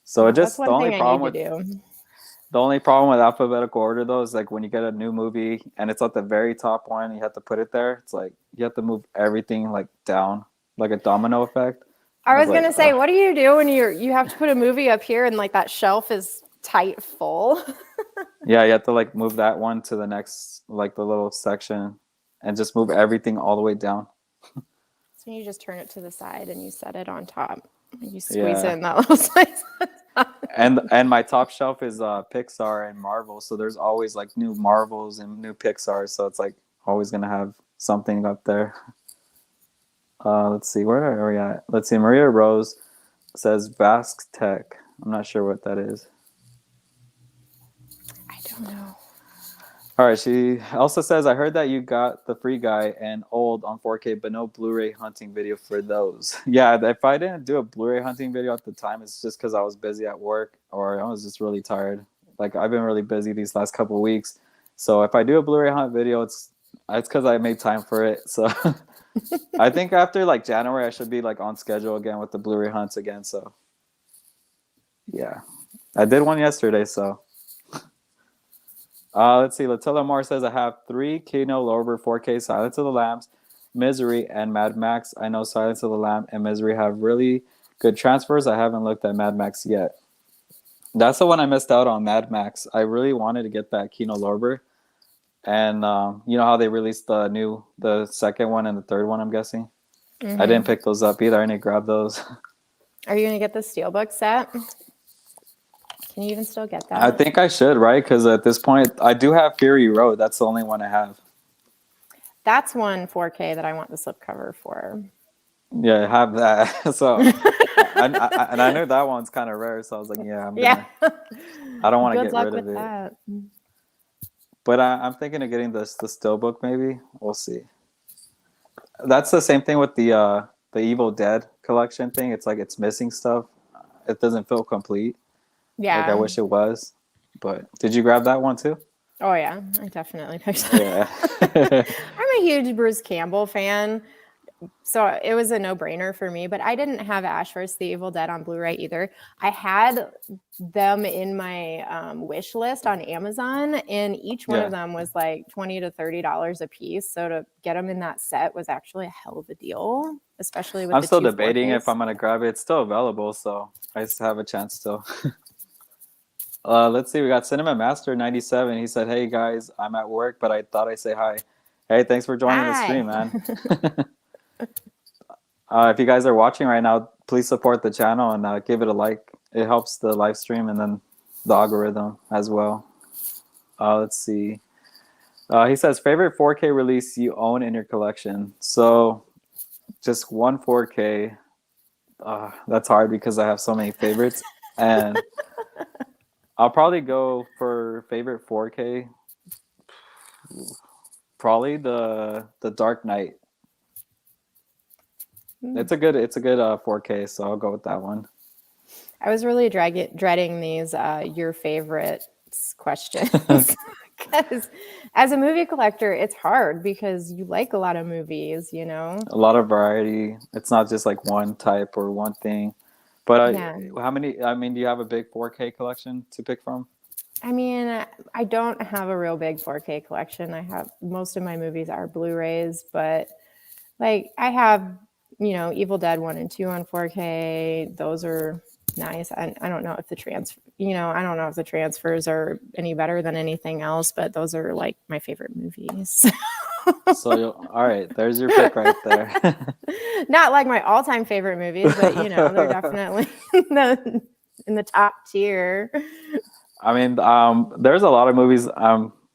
So it just That's one thing I need to do. The only problem with alphabetical order though is like when you get a new movie and it's at the very top one, you have to put it there. It's like you have to move everything like down, like a domino effect. I was gonna say, what do you do when you have to put a movie up here and like that shelf is tight full? Yeah, you have to like move that one to the next, like the little section, and just move everything all the way down. So you just turn it to the side and you set it on top. You squeeze it in that little space. And my top shelf is Pixar and Marvel, so there's always like new Marvels and new Pixar, so it's like always gonna have something up there. Let's see, where are we at? Let's see, Maria Rose says Basque Tech. I'm not sure what that is. I don't know. All right, she also says, I heard that you got the Free Guy and Old on 4K, but no Blu-ray hunting video for those. Yeah, if I didn't do a Blu-ray hunting video at the time, it's just because I was busy at work or I was just really tired. Like, I've been really busy these last couple of weeks. So if I do a Blu-ray hunt video, it's because I made time for it. So I think after like January, I should be like on schedule again with the Blu-ray hunts again. So yeah, I did one yesterday. So let's see. Latilla Moore says I have 3 Kino Lorber 4K Silence of the Lambs, Misery, and Mad Max. I know Silence of the Lamb and Misery have really good transfers. I haven't looked at Mad Max yet. That's the one I missed out on, Mad Max. I really wanted to get that Kino Lorber. And you know how they released the second one and the third one, I'm guessing? Mm-hmm. I didn't pick those up either. I didn't grab those. Are you going to get the Steelbook set? Can you even still get that? I think I should, right? Because at this point, I do have Fury Road. That's the only one I have. That's one 4K that I want the slipcover for. Yeah, I have that. So, and I knew that one's kind of rare. So I was like, yeah, I don't want to get rid of it. That. But I'm thinking of getting the Steelbook maybe. We'll see. That's the same thing with the Evil Dead collection thing. It's like it's missing stuff. It doesn't feel complete. Yeah. Like I wish it was. But did you grab that one too? Oh yeah, I definitely picked that. Yeah. I'm a huge Bruce Campbell fan. So it was a no-brainer for me, but I didn't have Ash vs. the Evil Dead on Blu-ray either. I had them in my wish list on Amazon, and each one of them was like $20 to $30 a piece. So to get them in that set was actually a hell of a deal, especially with I'm still debating if I'm going to grab it. It's still available, so I still have a chance still. Let's see. We got Cinema Master 97. He said, hey, guys, I'm at work, but I thought I'd say hi. Hey, thanks for joining the stream, man. If you guys are watching right now, please support the channel and give it a like. It helps the live stream and then the algorithm as well. Let's see. He says, favorite 4K release you own in your collection. So just one 4K. That's hard because I have so many favorites. And I'll probably go for favorite 4K. Probably the Dark Knight. It's a good 4K, so I'll go with that one. I was really dreading these your favorites questions because as a movie collector, it's hard because you like a lot of movies, you know. A lot of variety. It's not just like one type or one thing. But how many? I mean, do you have a big 4K collection to pick from? I mean, I don't have a real big 4K collection. I have most of my movies are Blu-rays, but like I have. You know, Evil Dead 1 and 2 on 4K. Those are nice. I don't know if the transfers are any better than anything else, but those are like my favorite movies. So, all right, there's your pick right there. Not like my all-time favorite movies, but you know, they're definitely in the top tier. I mean, there's a lot of movies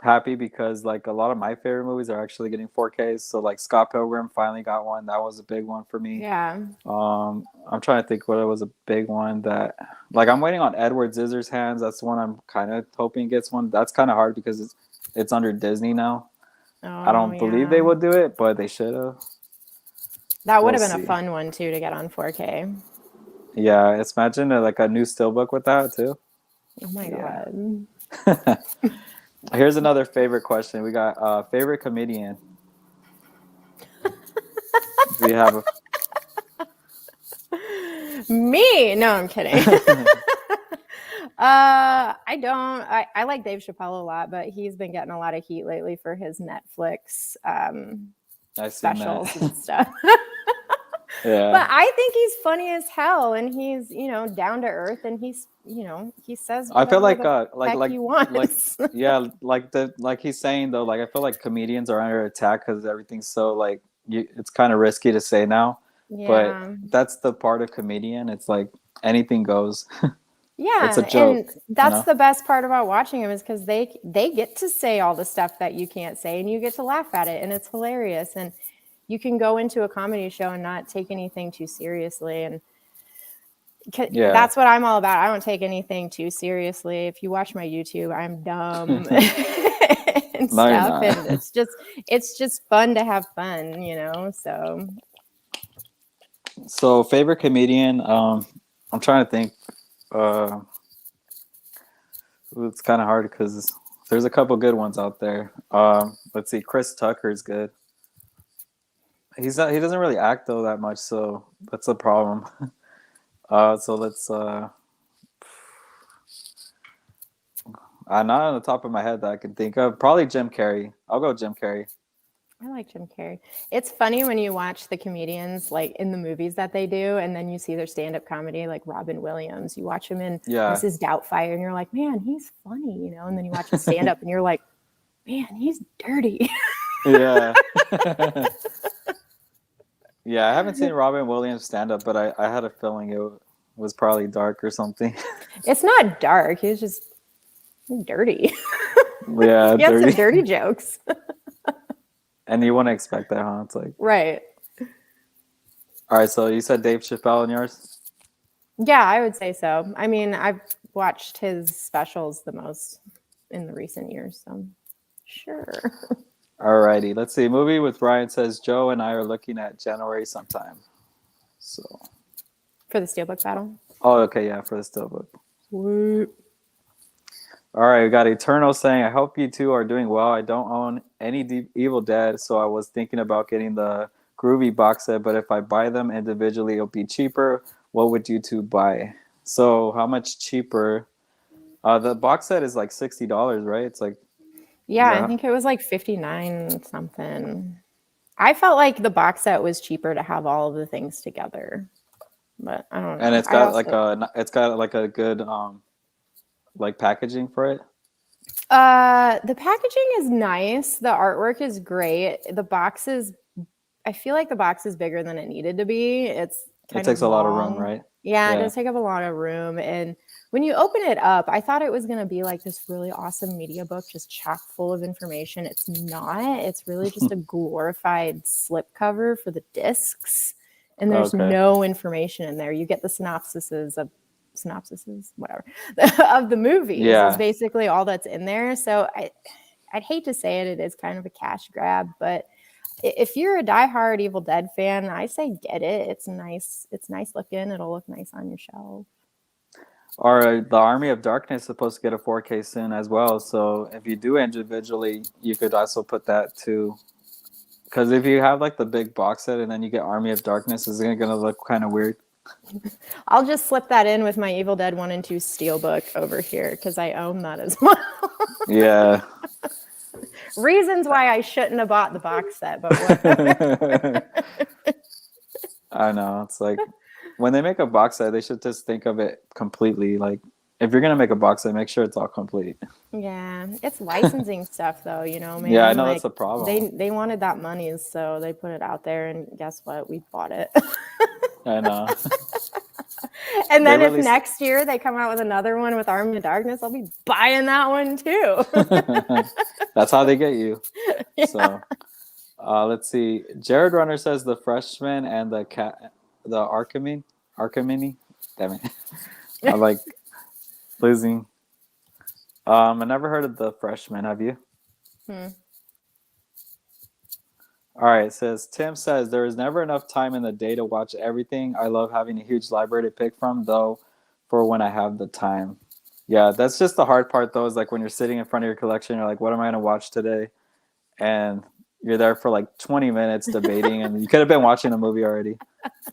happy because like a lot of my favorite movies are actually getting 4Ks. So like Scott Pilgrim finally got one. That was a big one for me. Yeah. I'm trying to think what was a big one that like I'm waiting on Edward Scissorhands. That's the one I'm kind of hoping gets one. That's kind of hard because it's under Disney now. I Oh, don't believe yeah. they would do it, but they should have. That would We'll have been a see. fun one too to get on 4K. Yeah, it's imagine like a new steelbook with that too. Oh my Yeah. God. Here's another favorite question. We got favorite comedian. Do you have Me? No, I'm kidding. I don't. I like Dave Chappelle a lot, but he's been getting a lot of heat lately for his Netflix specials and stuff. Yeah. But I think he's funny as hell, and he's down to earth, and he's he says I feel like heck he wants. yeah, like he's saying though, like I feel like comedians are under attack because everything's so like it's kind of risky to say now. Yeah. But that's the part of comedian. It's like anything goes. Yeah, it's a joke. and that's the best part about watching them is because they get to say all the stuff that you can't say, and you get to laugh at it, and it's hilarious. And you can go into a comedy show and not take anything too seriously, and that's what I'm all about. I don't take anything too seriously. If you watch my YouTube, I'm dumb and stuff, and it's just fun to have fun, So favorite comedian, I'm trying to think. It's kind of hard because there's a couple good ones out there. Let's see, Chris Tucker's good. He doesn't really act though that much, so that's a problem. So let's not on the top of my head that I can think of. Probably Jim Carrey. I'll go Jim Carrey. I like Jim Carrey. It's funny when you watch the comedians like in the movies that they do, and then you see their stand-up comedy, like Robin Williams. You watch him in Mrs. Doubtfire, and you're like, man, he's funny, And then you watch him stand up, and you're like, man, he's dirty. Yeah. Yeah, I haven't seen Robin Williams stand up, but I had a feeling it was probably dark or something. It's not dark. He's just dirty. Yeah, he has some dirty jokes. And you wouldn't expect that, huh? It's like right. All right, so you said Dave Chappelle in yours? Yeah, I would say so. I mean, I've watched his specials the most in the recent years, so sure. All righty, let's see. Movie with Brian says Joe and I are looking at January sometime. So for the Steelbook battle? Oh, okay, yeah, for the Steelbook. Whoop. All right, we got Eternal saying, I hope you two are doing well. I don't own any Evil Dead, so I was thinking about getting the Groovy box set, but if I buy them individually, it'll be cheaper. What would you two buy? So how much cheaper? The box set is like $60, right? It's like I think it was like $59 something. I felt like the box set was cheaper to have all of the things together, but I don't know. And it's got like a good like packaging for it. The packaging is nice. The artwork is great. I feel like the box is bigger than it needed to be. It takes a lot of room, right? Yeah, it does take up a lot of room. And when you open it up, I thought it was going to be like this really awesome media book, just chock full of information. It's not. It's really just a glorified slipcover for the discs. And there's no information in there. You get the synopsises, whatever, of the movies. It's basically all that's in there. So I'd hate to say it. It is kind of a cash grab, but if you're a diehard Evil Dead fan, I say get it. It's nice. It's nice looking. It'll look nice on your shelf. All right, the Army of Darkness is supposed to get a 4K soon as well. So if you do individually, you could also put that too. Because if you have like the big box set and then you get Army of Darkness, it's gonna look kind of weird. I'll just slip that in with my Evil Dead 1 and 2 Steelbook over here because I own that as well. Yeah. Reasons why I shouldn't have bought the box set, but whatever. I know. It's like when they make a box set, they should just think of it completely. Like if you're gonna make a box set, make sure it's all complete. Yeah, it's licensing stuff though, man. Yeah, I know that's the problem. They wanted that money, so they put it out there, and guess what? We bought it. I know. And then if next year they come out with another one with Army of Darkness, I'll be buying that one too. That's how they get you. Yeah. So let's see. Jared Runner says The Freshman and the Archimini. Damn it. I like losing. I never heard of The Freshman. Have you? All right. It says Tim says there is never enough time in the day to watch everything. I love having a huge library to pick from, though, for when I have the time. Yeah, that's just the hard part, though, is like when you're sitting in front of your collection, you're like, what am I going to watch today? And you're there for like 20 minutes debating, and you could have been watching a movie already.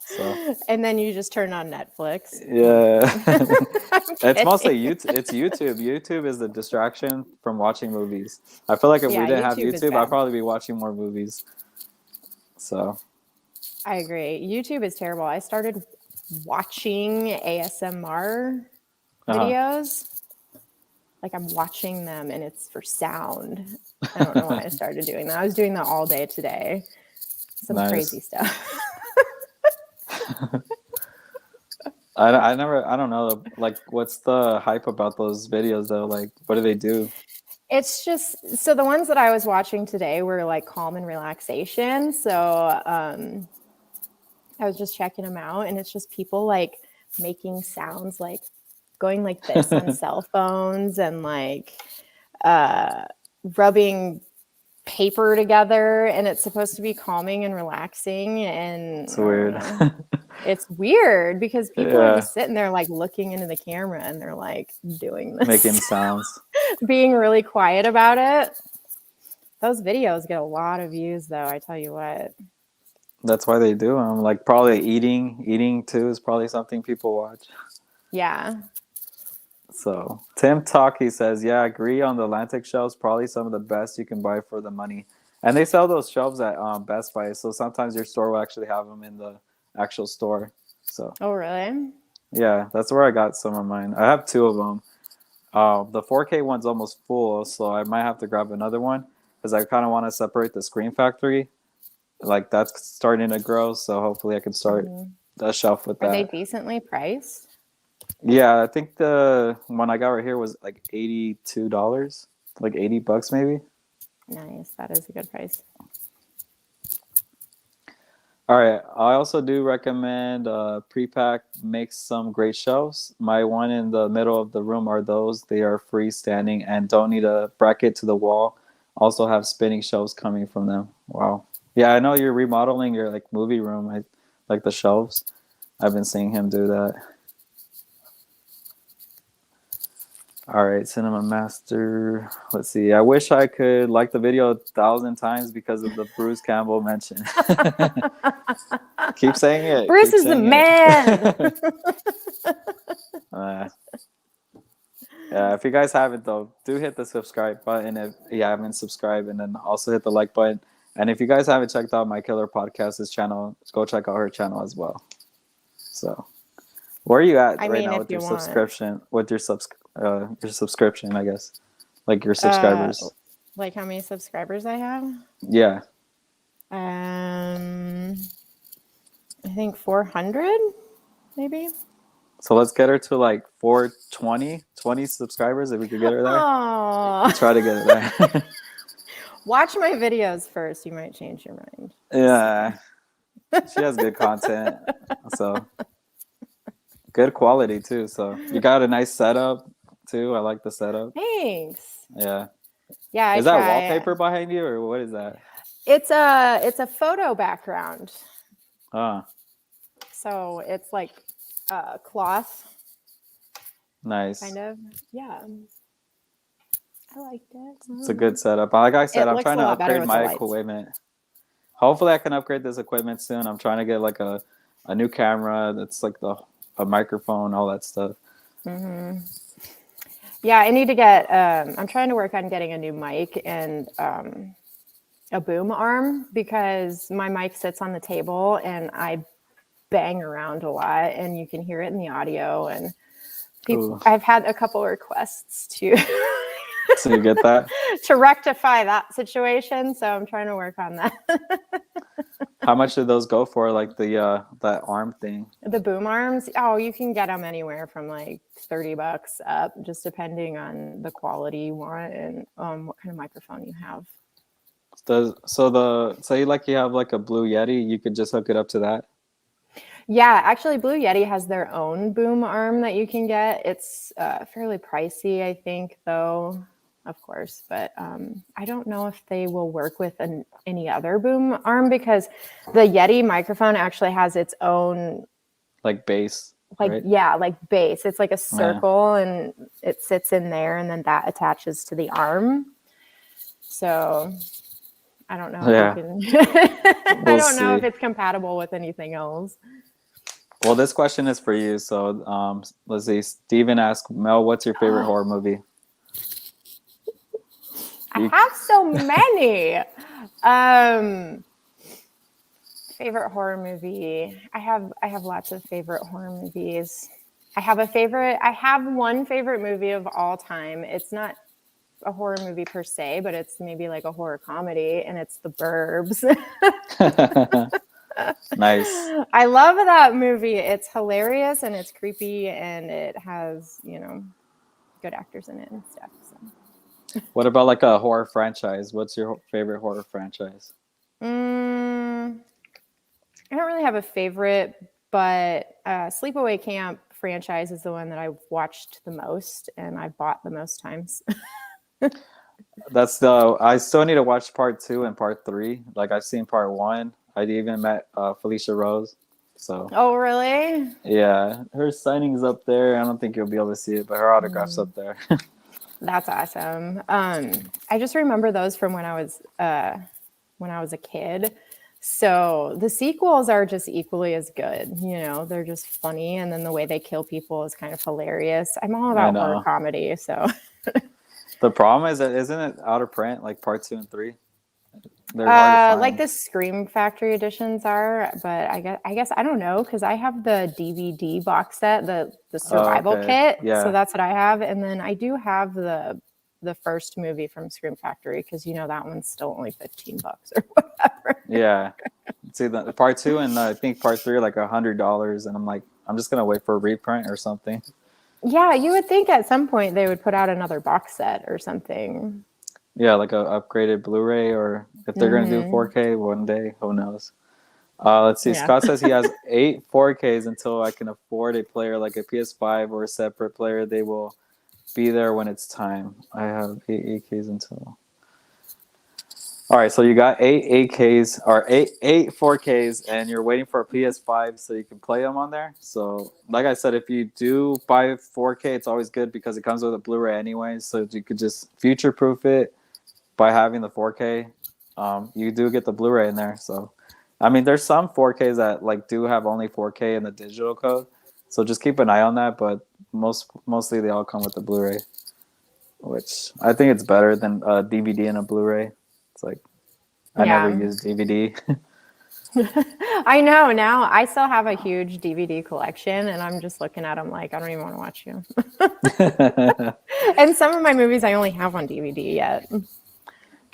So. And then you just turn on Netflix. Yeah. It's mostly YouTube. It's YouTube. YouTube is the distraction from watching movies. I feel like if we didn't have YouTube, I'd probably be watching more movies. So. I agree. YouTube is terrible. I started watching ASMR videos. Like I'm watching them and it's for sound. I don't know why I started doing that. I was doing that all day today. Some crazy stuff. I don't know. Like, what's the hype about those videos though? Like, what do they do? It's just, so the ones that I was watching today were like calm and relaxation. So I was just checking them out, and it's just people like making sounds, like going like this on cell phones, and like rubbing paper together, and it's supposed to be calming and relaxing. And it's weird. It's weird because people are just sitting there like looking into the camera, and they're like doing this, making sounds, being really quiet about it. Those videos get a lot of views, though. I tell you what. That's why they do them. Like probably eating too is probably something people watch. Yeah. So Tim Talkie says, yeah, I agree on the Atlantic shelves. Probably some of the best you can buy for the money. And they sell those shelves at Best Buy. So sometimes your store will actually have them in the actual store. So. Oh, really? Yeah, that's where I got some of mine. I have two of them. The 4K one's almost full, so I might have to grab another one because I kind of want to separate the Scream Factory. Like that's starting to grow, so hopefully I can start the shelf with that. Are they decently priced? Yeah, I think the one I got right here was like $82, like $80 maybe. Nice, that is a good price. All right, I also do recommend Prepack makes some great shelves. My one in the middle of the room are those. They are freestanding and don't need a bracket to the wall. Also have spinning shelves coming from them. Wow. Yeah, I know you're remodeling your like movie room. I like the shelves. I've been seeing him do that. All right, Cinema Master. Let's see. I wish I could like the video 1,000 times because of the Bruce Campbell mention. Keep saying it. Bruce is the man. Yeah, if you guys haven't though, do hit the subscribe button if you haven't subscribed, and then also hit the like button. And if you guys haven't checked out My Killer Podcast's channel, go check out her channel as well. So, where are you at right now with your subscription? With your subscription, I guess, like your subscribers. Like how many subscribers I have? Yeah. I think 400, maybe. So let's get her to like 420, 20 subscribers if we could get her there. Aww. Try to get her there. Watch my videos first. You might change your mind. Yeah. She has good content. So good quality too. So you got a nice setup too. I like the setup. Thanks. Yeah. Yeah. Is that wallpaper behind you or what is that? It's a photo background. So it's like cloth. Nice. Kind of. Yeah. I liked it. It's a good setup. Like I said, I'm trying to upgrade my equipment. Hopefully I can upgrade this equipment soon. I'm trying to get like a new camera that's like a microphone, all that stuff. Mm-hmm. Yeah, I need to get, I'm trying to work on getting a new mic and a boom arm because my mic sits on the table and I bang around a lot and you can hear it in the audio. And people, I've had a couple requests to so you get that to rectify that situation. So I'm trying to work on that. How much did those go for? Like the that arm thing? The boom arms, oh, you can get them anywhere from like $30 up, just depending on the quality you want and what kind of microphone you have. Say like you have like a Blue Yeti, you could just hook it up to that. Yeah, actually, Blue Yeti has their own boom arm that you can get. It's fairly pricey, I think, though, of course. But I don't know if they will work with any other boom arm because the Yeti microphone actually has its own Like bass. like right? yeah, like base. It's like a circle and it sits in there and then that attaches to the arm. So I don't know if you can I don't know if it's compatible with anything else. Well, this question is for you. So let's see. Steven asked, Mel, what's your favorite horror movie? I have so many. Favorite horror movie. I have lots of favorite horror movies. I have one favorite movie of all time. It's not a horror movie per se, but it's maybe like a horror comedy, and it's The Burbs. Nice. I love that movie. It's hilarious and it's creepy and it has, good actors in it and stuff. So. What about like a horror franchise? What's your favorite horror franchise? I don't really have a favorite, but Sleepaway Camp franchise is the one that I've watched the most and I bought the most times. I still need to watch part 2 and part 3. Like I've seen part 1. I even met Felicia Rose. So. Oh, really? Yeah, her signing's up there. I don't think you'll be able to see it, but her autograph's up there. That's awesome. I just remember those from when I was a kid. So the sequels are just equally as good. They're just funny, and then the way they kill people is kind of hilarious. I'm all about horror comedy, so. The problem is that isn't it out of print, like part 2 and 3? They're hard to find. Like the Scream Factory editions are, but I guess I don't know because I have the DVD box set, the survival kit. Yeah. So that's what I have, and then I do have the first movie from Scream Factory because that one's still only $15 or whatever. Yeah. See, the part 2 and I think part 3 are like $100, and I'm like, I'm just gonna wait for a reprint or something. Yeah, you would think at some point they would put out another box set or something. Yeah, like a upgraded Blu-ray, or if they're going to do 4K one day, who knows? Let's see. Yeah. Scott says he has 8 4Ks until I can afford a player like a PS5 or a separate player. They will be there when it's time. I have 8 8Ks until. All right, so you got 8 8Ks or 8 4Ks, and you're waiting for a PS5 so you can play them on there. So, like I said, if you do buy 4K, it's always good because it comes with a Blu-ray anyway. So you could just future-proof it by having the 4K. You do get the Blu-ray in there. So, I mean, there's some 4Ks that like do have only 4K in the digital code. So just keep an eye on that. But mostly they all come with the Blu-ray, which I think it's better than a DVD and a Blu-ray. It's like, I never use DVD. I know. Now I still have a huge DVD collection, and I'm just looking at them like, I don't even want to watch you. And some of my movies I only have on DVD yet.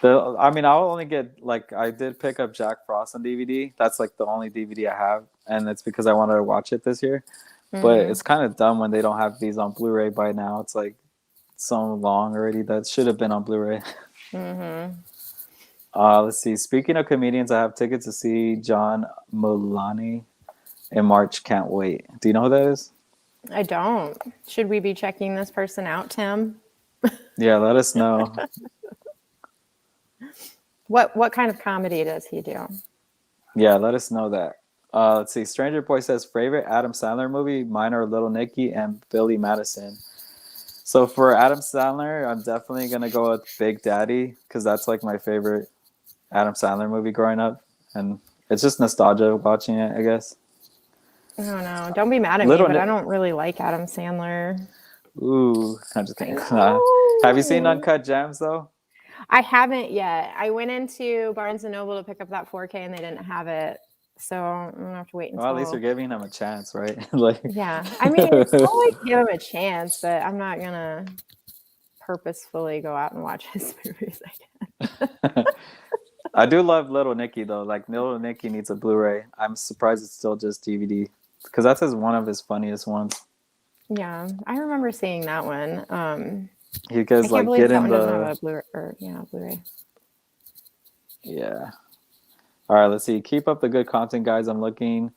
I'll only get, like, I did pick up Jack Frost on DVD. That's like the only DVD I have, and it's because I wanted to watch it this year. Mm-hmm. But it's kind of dumb when they don't have these on Blu-ray by now. It's like so long already that should have been on Blu-ray. Mm-hmm. Let's see. Speaking of comedians, I have tickets to see John Mulaney in March. Can't wait. Do you know who that is? I don't. Should we be checking this person out, Tim? Yeah, let us know. What kind of comedy does he do? Yeah, let us know that. Let's see. Stranger Boy says favorite Adam Sandler movie. Mine are Little Nicky and Billy Madison. So for Adam Sandler, I'm definitely gonna go with Big Daddy because that's like my favorite Adam Sandler movie growing up, and it's just nostalgia watching it, I guess. I don't know. Don't be mad at me, but I don't really like Adam Sandler. Ooh, I'm just kidding. Have you seen Uncut Gems though? I haven't yet. I went into Barnes & Noble to pick up that 4K, and they didn't have it. So I'm going to have to wait until... Well, at least you're giving him a chance, right? Like... Yeah. I mean, it's always give him a chance, but I'm not going to purposefully go out and watch his movies, I guess. I do love Little Nicky though. Like Little Nicky needs a Blu-ray. I'm surprised it's still just DVD because that's one of his funniest ones. Yeah, I remember seeing that one. He I gets can't like believe that getting one doesn't have the a Blu-ray. yeah. All right, let's see. Keep up the good content, guys. I'm looking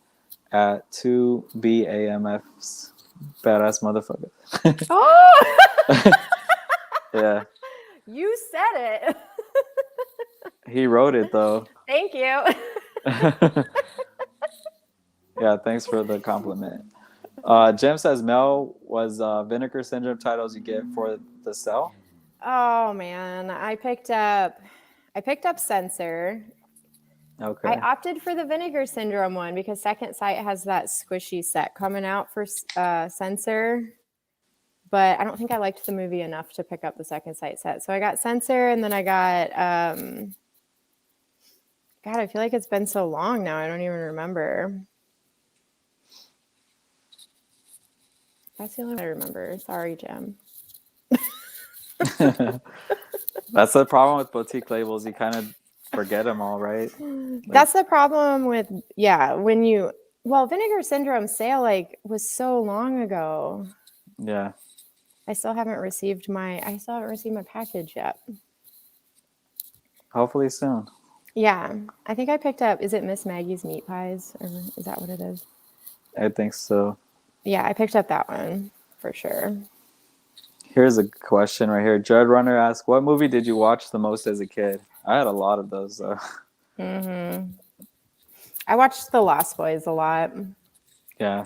at 2BAMF's badass motherfucker. Oh, Yeah, you said it. he wrote it though. Thank you. Yeah, thanks for the compliment. Jim says Mel was Vinegar Syndrome titles you get for the cell. Oh man, I picked up Censor. Okay. I opted for the Vinegar Syndrome one because Second Sight has that squishy set coming out for Censor. But I don't think I liked the movie enough to pick up the Second Sight set. So I got Censor, and then I got God, I feel like it's been so long now. I don't even remember. That's the only one I remember. Sorry, Jim. That's the problem with boutique labels. You kind of forget them all, right? That's the problem with Vinegar Syndrome sale was so long ago. Yeah. I still haven't received my package yet. Hopefully soon. Yeah, I think I picked up. Is it Miss Maggie's Meat Pies, or is that what it is? I think so. Yeah, I picked up that one for sure. Here's a question right here. Judd Runner asks, "What movie did you watch the most as a kid?" I had a lot of those though. Mm-hmm. I watched The Lost Boys a lot. Yeah.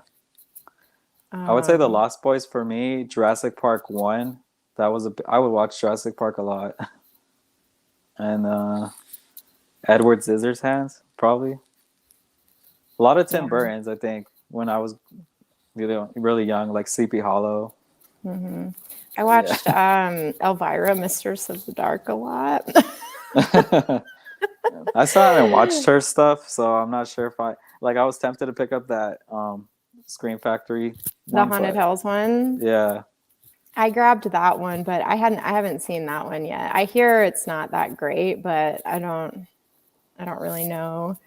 I would say The Lost Boys for me. Jurassic Park 1. I would watch Jurassic Park a lot. And Edward Scissorhands, probably. A lot of Tim Burton's, I think, when I was really, really young, like Sleepy Hollow. Mm-hmm. I watched Elvira, Mistress of the Dark a lot. I still haven't watched her stuff, so I'm not sure if I was tempted to pick up that Scream Factory The Haunted Hills one. Yeah. I grabbed that one, but I haven't seen that one yet. I hear it's not that great, but I don't really know.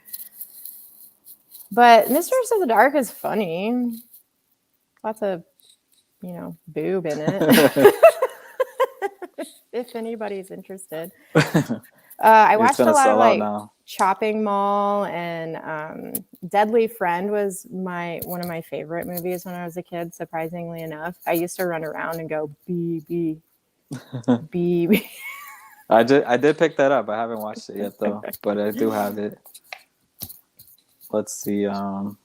But Mistress of the Dark is funny. Lots of, boob in it. If anybody's interested. I watched a lot of Chopping Mall, and Deadly Friend was one of my favorite movies when I was a kid, surprisingly enough. I used to run around and go B. I did pick that up. I haven't watched it yet though, but I do have it. Let's see. I'm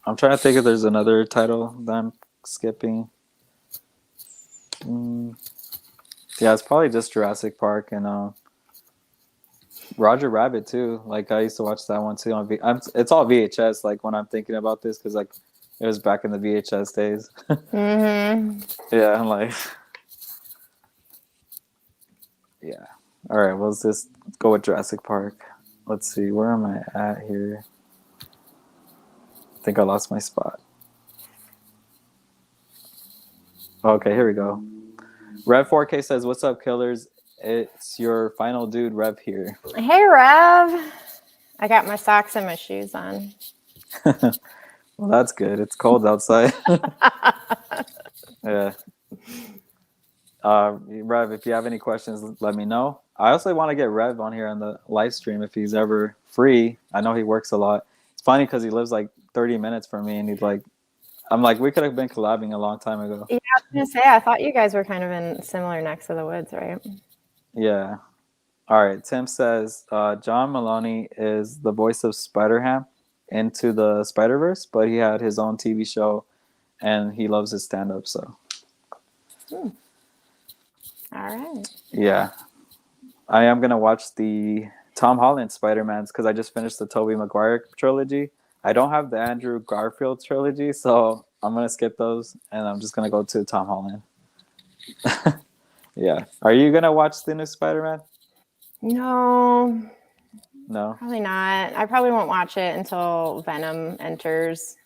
trying to think if there's another title that I'm skipping. Yeah, it's probably just Jurassic Park and Roger Rabbit too. Like I used to watch that one too on it's all VHS. Like when I'm thinking about this, because like it was back in the VHS days. Mm-hmm. Yeah, I'm like, yeah. All right, well, let's just go with Jurassic Park. Let's see, where am I at here? I think I lost my spot. Okay, here we go. Rev 4K says, "What's up, killers? It's your final dude, Rev here." Hey, Rev. I got my socks and my shoes on. Well, that's good. It's cold outside. Yeah. Rev, if you have any questions, let me know. I also want to get Rev on here on the live stream if he's ever free. I know he works a lot. It's funny because he lives like 30 minutes from me, and he's like, I'm like, we could have been collabing a long time ago. Yeah, I was gonna say, I thought you guys were kind of in similar necks of the woods, right? Yeah. All right. Tim says John Maloney is the voice of Spider-Ham into the Spider-Verse, but he had his own TV show, and he loves his stand-up. So. All right. Yeah. I am gonna watch the Tom Holland Spider-Mans because I just finished the Tobey Maguire trilogy. I don't have the Andrew Garfield trilogy, so I'm gonna skip those, and I'm just gonna go to Tom Holland. Yeah. Are you gonna watch the new Spider-Man? No, probably not. I probably won't watch it until Venom enters.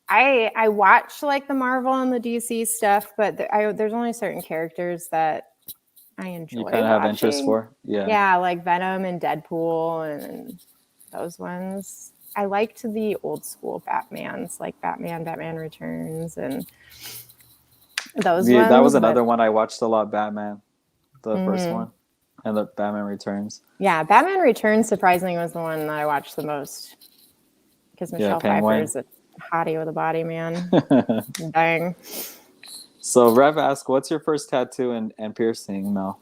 I watch like the Marvel and the DC stuff, but there's only certain characters that I enjoy You kind of have interest watching. for? Yeah. Yeah, like Venom and Deadpool and those ones. I liked the old school Batmans, like Batman Returns, and those Yeah, that was ones. But another one I watched a lot, Batman, the first mhm. one, and the Batman Returns. Yeah, Batman Returns surprisingly was the one that I watched the most because Yeah, Michelle Pfeiffer Penguin. is a hottie with a body, man. Dang. So Rev asked, "What's your first tattoo and piercing, Mel?"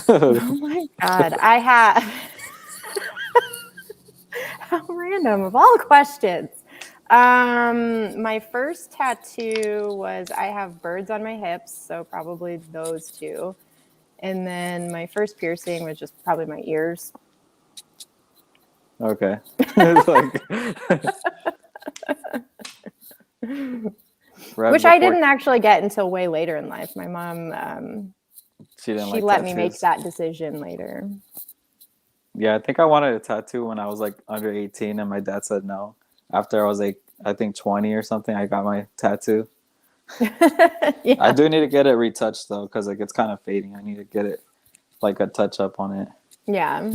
Oh my god, I have. How random of all questions. My first tattoo was I have birds on my hips, so probably those two. And then my first piercing was just probably my ears. Okay. It's like Rev Which I before didn't actually get until way later in life. My mom, she didn't she like let me make tattoos. that decision later. Yeah, I think I wanted a tattoo when I was like under 18 and my dad said no. After I was like I think 20 or something, I got my tattoo. I Yeah. do need to get it retouched though, because like it's kind of fading. I need to get it like a touch up on it. Yeah.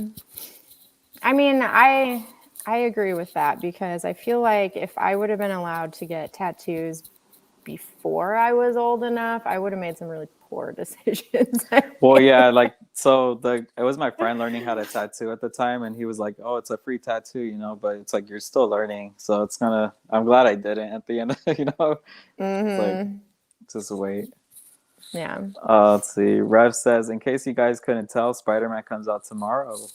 I mean, I agree with that because I feel like if I would have been allowed to get tattoos before I was old enough, I would have made some really poor decisions. Well, yeah, like so it was my friend learning how to tattoo at the time, and he was like, "Oh, it's a free tattoo, you know," but it's like you're still learning, so it's gonna. I'm glad I didn't at the end, you know. It's like Mm-hmm. just wait. Yeah. Let's see. Rev says, in case you guys couldn't tell, Spider-Man comes out tomorrow. Are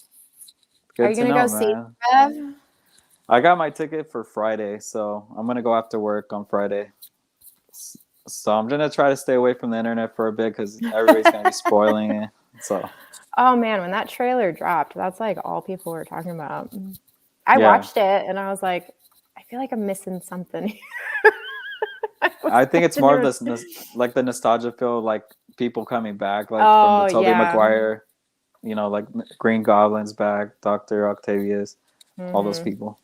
Good you to gonna go know, see man. Rev? I got my ticket for Friday, so I'm gonna go after work on Friday. So I'm gonna try to stay away from the internet for a bit because everybody's gonna be spoiling it. So Oh man, when that trailer dropped, that's like all people were talking about. I yeah, watched it and I was like, I feel like I'm missing something. I was I think it's watching more there of was. this like the nostalgia feel, like people coming back, like from the Oh Tobey yeah. Maguire, you know, like Green Goblin's back, Doctor Octavius, all those Hmm. people.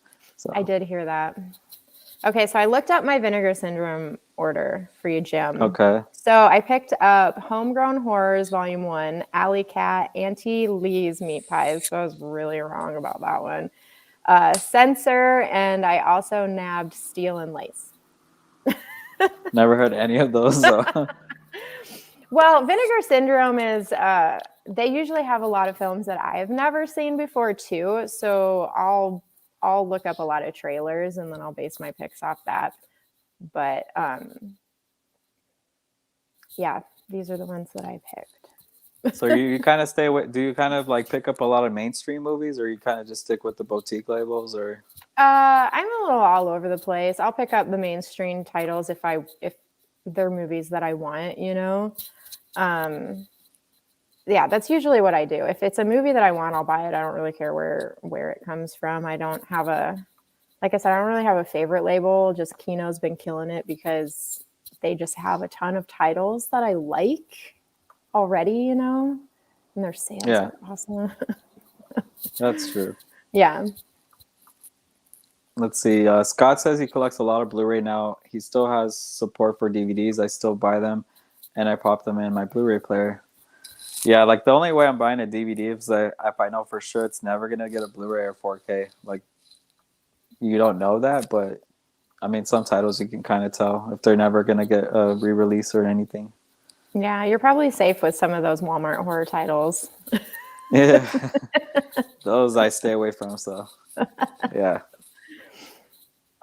I So did hear that. Okay, so I looked up my Vinegar Syndrome order for you, Jim. okay, So I picked up Homegrown Horrors Volume 1, Alley Cat, Auntie Lee's Meat Pies. So I was really wrong about that one. Censor, and I also nabbed Steel and Lace. never heard any of those. So Well, Vinegar Syndrome is, they usually have a lot of films that I have never seen before too. So I'll look up a lot of trailers and then I'll base my picks off that. But yeah, these are the ones that I picked. so you kind of stay away. Do you kind of like pick up a lot of mainstream movies, or you kind of just stick with the boutique labels, or? I'm a little all over the place. I'll pick up the mainstream titles if they're movies that I want, you know. Yeah, that's usually what I do. If it's a movie that I want, I'll buy it. I don't really care where it comes from. I don't have like I said, I don't really have a favorite label. Just Kino's been killing it because they just have a ton of titles that I like already, you know, and their sales Yeah, are awesome. that's true. Yeah. Let's see. Scott says he collects a lot of Blu-ray now. He still has support for DVDs. I still buy them, and I pop them in my Blu-ray player. Yeah, like the only way I'm buying a DVD is that if I know for sure it's never gonna get a Blu-ray or 4K. Like you don't know that, but I mean some titles you can kind of tell if they're never gonna get a re-release or anything. Yeah, you're probably safe with some of those Walmart horror titles. Yeah, those I stay away from. So yeah.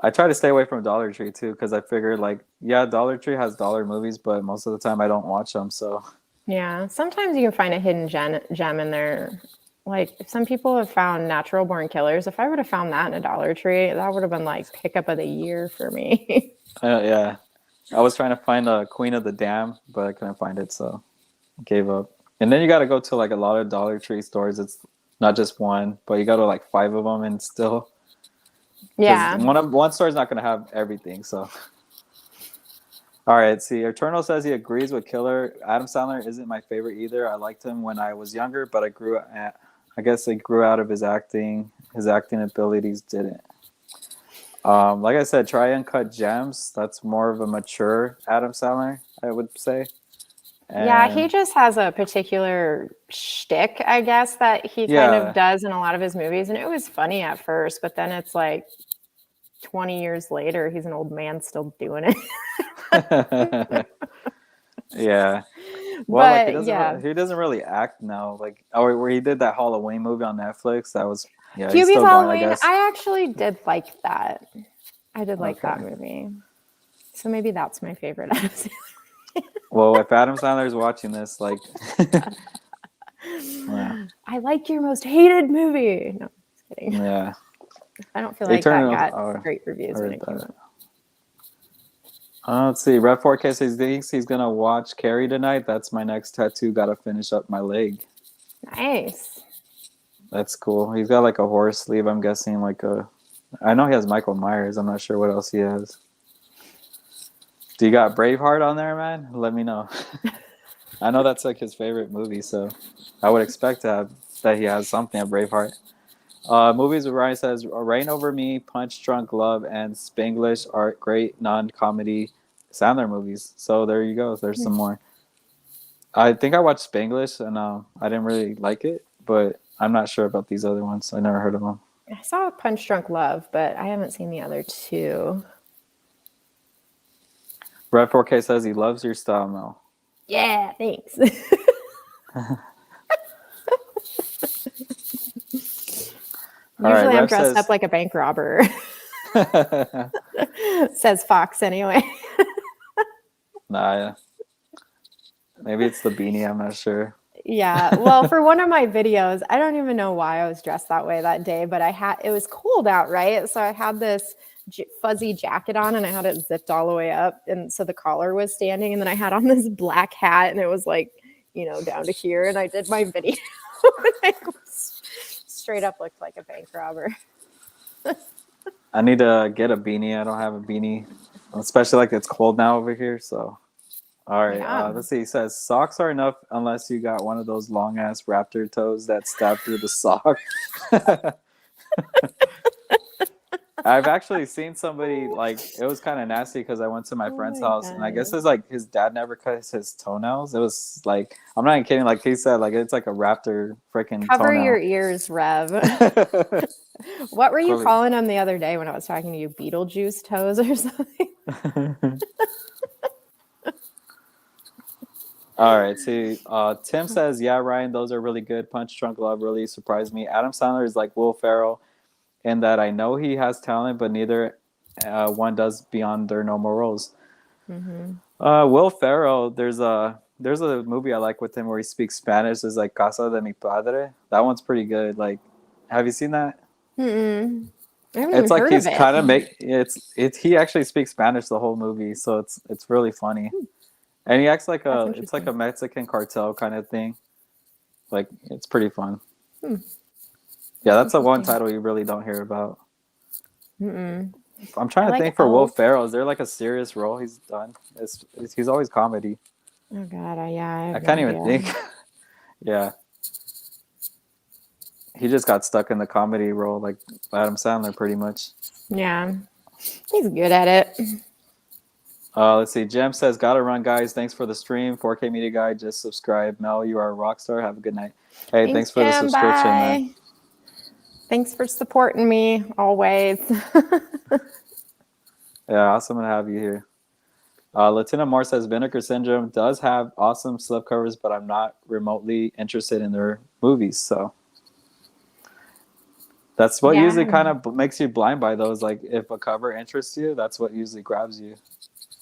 I try to stay away from Dollar Tree too because I figured like yeah, Dollar Tree has dollar movies, but most of the time I don't watch them. So Yeah, sometimes you can find a hidden gem in there. Like if some people have found Natural Born Killers. If I would have found that in a Dollar Tree, that would have been like pickup of the year for me. yeah, I was trying to find a Queen of the Dam, but I couldn't find it, so gave up. And then you got to go to like a lot of Dollar Tree stores. It's not just one, but you got to like 5 of them, and still because Yeah. one store is not going to have everything. So all right, see, Eternal says he agrees with Killer. Adam Sandler isn't my favorite either. I liked him when I was younger, but I guess he grew out of his acting. His acting abilities didn't. Like I said, try Uncut Gems. That's more of a mature Adam Sandler, I would say. Yeah, he And just has a particular shtick, I guess, that he kind of yeah. does in a lot of his movies. And it was funny at first, but then it's like 20 years later, he's an old man still doing it. Yeah. Well, like But yeah, he doesn't really act now. Like where he did that Halloween movie on Netflix. That was yeah, he's Hubie's still going, I Halloween, guess. I actually did like that. I did like that Okay. movie. So maybe that's my favorite Adam Sandler. Well, if Adam Sandler's watching this, like yeah. I like your most hated movie. No, just kidding. Yeah. I don't feel like that got great reviews when it came out. Let's see. Red 4K says he thinks he's gonna watch Carrey tonight. That's my next tattoo. Gotta finish up my leg. Nice. That's cool. He's got like a horror sleeve. I'm guessing I know he has Michael Myers. I'm not sure what else he has. Do you got Braveheart on there, man? Let me know. I know that's like his favorite movie, so I would expect that he has something at Braveheart. Movies where Ryan says Rain Over Me, Punch Drunk Love, and Spanglish are great non-comedy Sandler movies. So there you go. There's some more. I think I watched Spanglish and I didn't really like it, but I'm not sure about these other ones. I never heard of them. I saw Punch Drunk Love, but I haven't seen the other two. Red 4K says he loves your style, Mel. Yeah, thanks. Usually I'm dressed up like a bank robber. Says Fox anyway. Nah, yeah. Maybe it's the beanie. I'm not sure. Yeah. Well, for one of my videos, I don't even know why I was dressed that way that day, but it was cold out, right? So I had this fuzzy jacket on and I had it zipped all the way up. And so the collar was standing. And then I had on this black hat and it was like, down to here. And I did my video. I straight up looked like a bank robber. I need to get a beanie. I don't have a beanie, especially like it's cold now over here. So, all right. Yeah. Let's see. He says socks are enough unless you got one of those long ass raptor toes that stab through the sock. I've actually seen somebody it was kind of nasty because I went to my friend's house and I guess it's like his dad never cut his toenails. It was like, I'm not even kidding. Like he said, like it's like a raptor freaking Cover toenail. your ears, Rev. What were you calling them the other day when I was talking to you? Beetlejuice toes or something? All right. See, Tim says, yeah, Ryan, those are really good. Punch Drunk Love really surprised me. Adam Sandler is like Will Ferrell in that I know he has talent, but neither one does beyond their normal roles. Mm-hmm. Will Ferrell, there's a movie I like with him where he speaks Spanish. It's like Casa de mi Padre. That one's pretty good. Like, have you seen that? Mm-mm. I haven't It's even like heard he's of it. kind of he actually speaks Spanish the whole movie, so it's really funny. And he acts like it's like a Mexican cartel kind of thing. Like it's pretty fun. Yeah, that's the one title you really don't hear about. Mm-mm. I'm trying to think for Will Ferrell. Is there like a serious role he's done? He's always comedy. Oh God, yeah. I can't even think. Yeah. He just got stuck in the comedy role like Adam Sandler pretty much. Yeah. He's good at it. Let's see. Jem says, gotta run, guys. Thanks for the stream. 4K Media Guy, just subscribe. Mel, you are a rock star. Have a good night. Hey, thanks for the subscription, man. Thanks for supporting me always. Yeah, awesome to have you here. Latina Moore says, Vinegar Syndrome does have awesome slipcovers, but I'm not remotely interested in their movies. So that's what usually kind of makes you blind by those. Like if a cover interests you, that's what usually grabs you.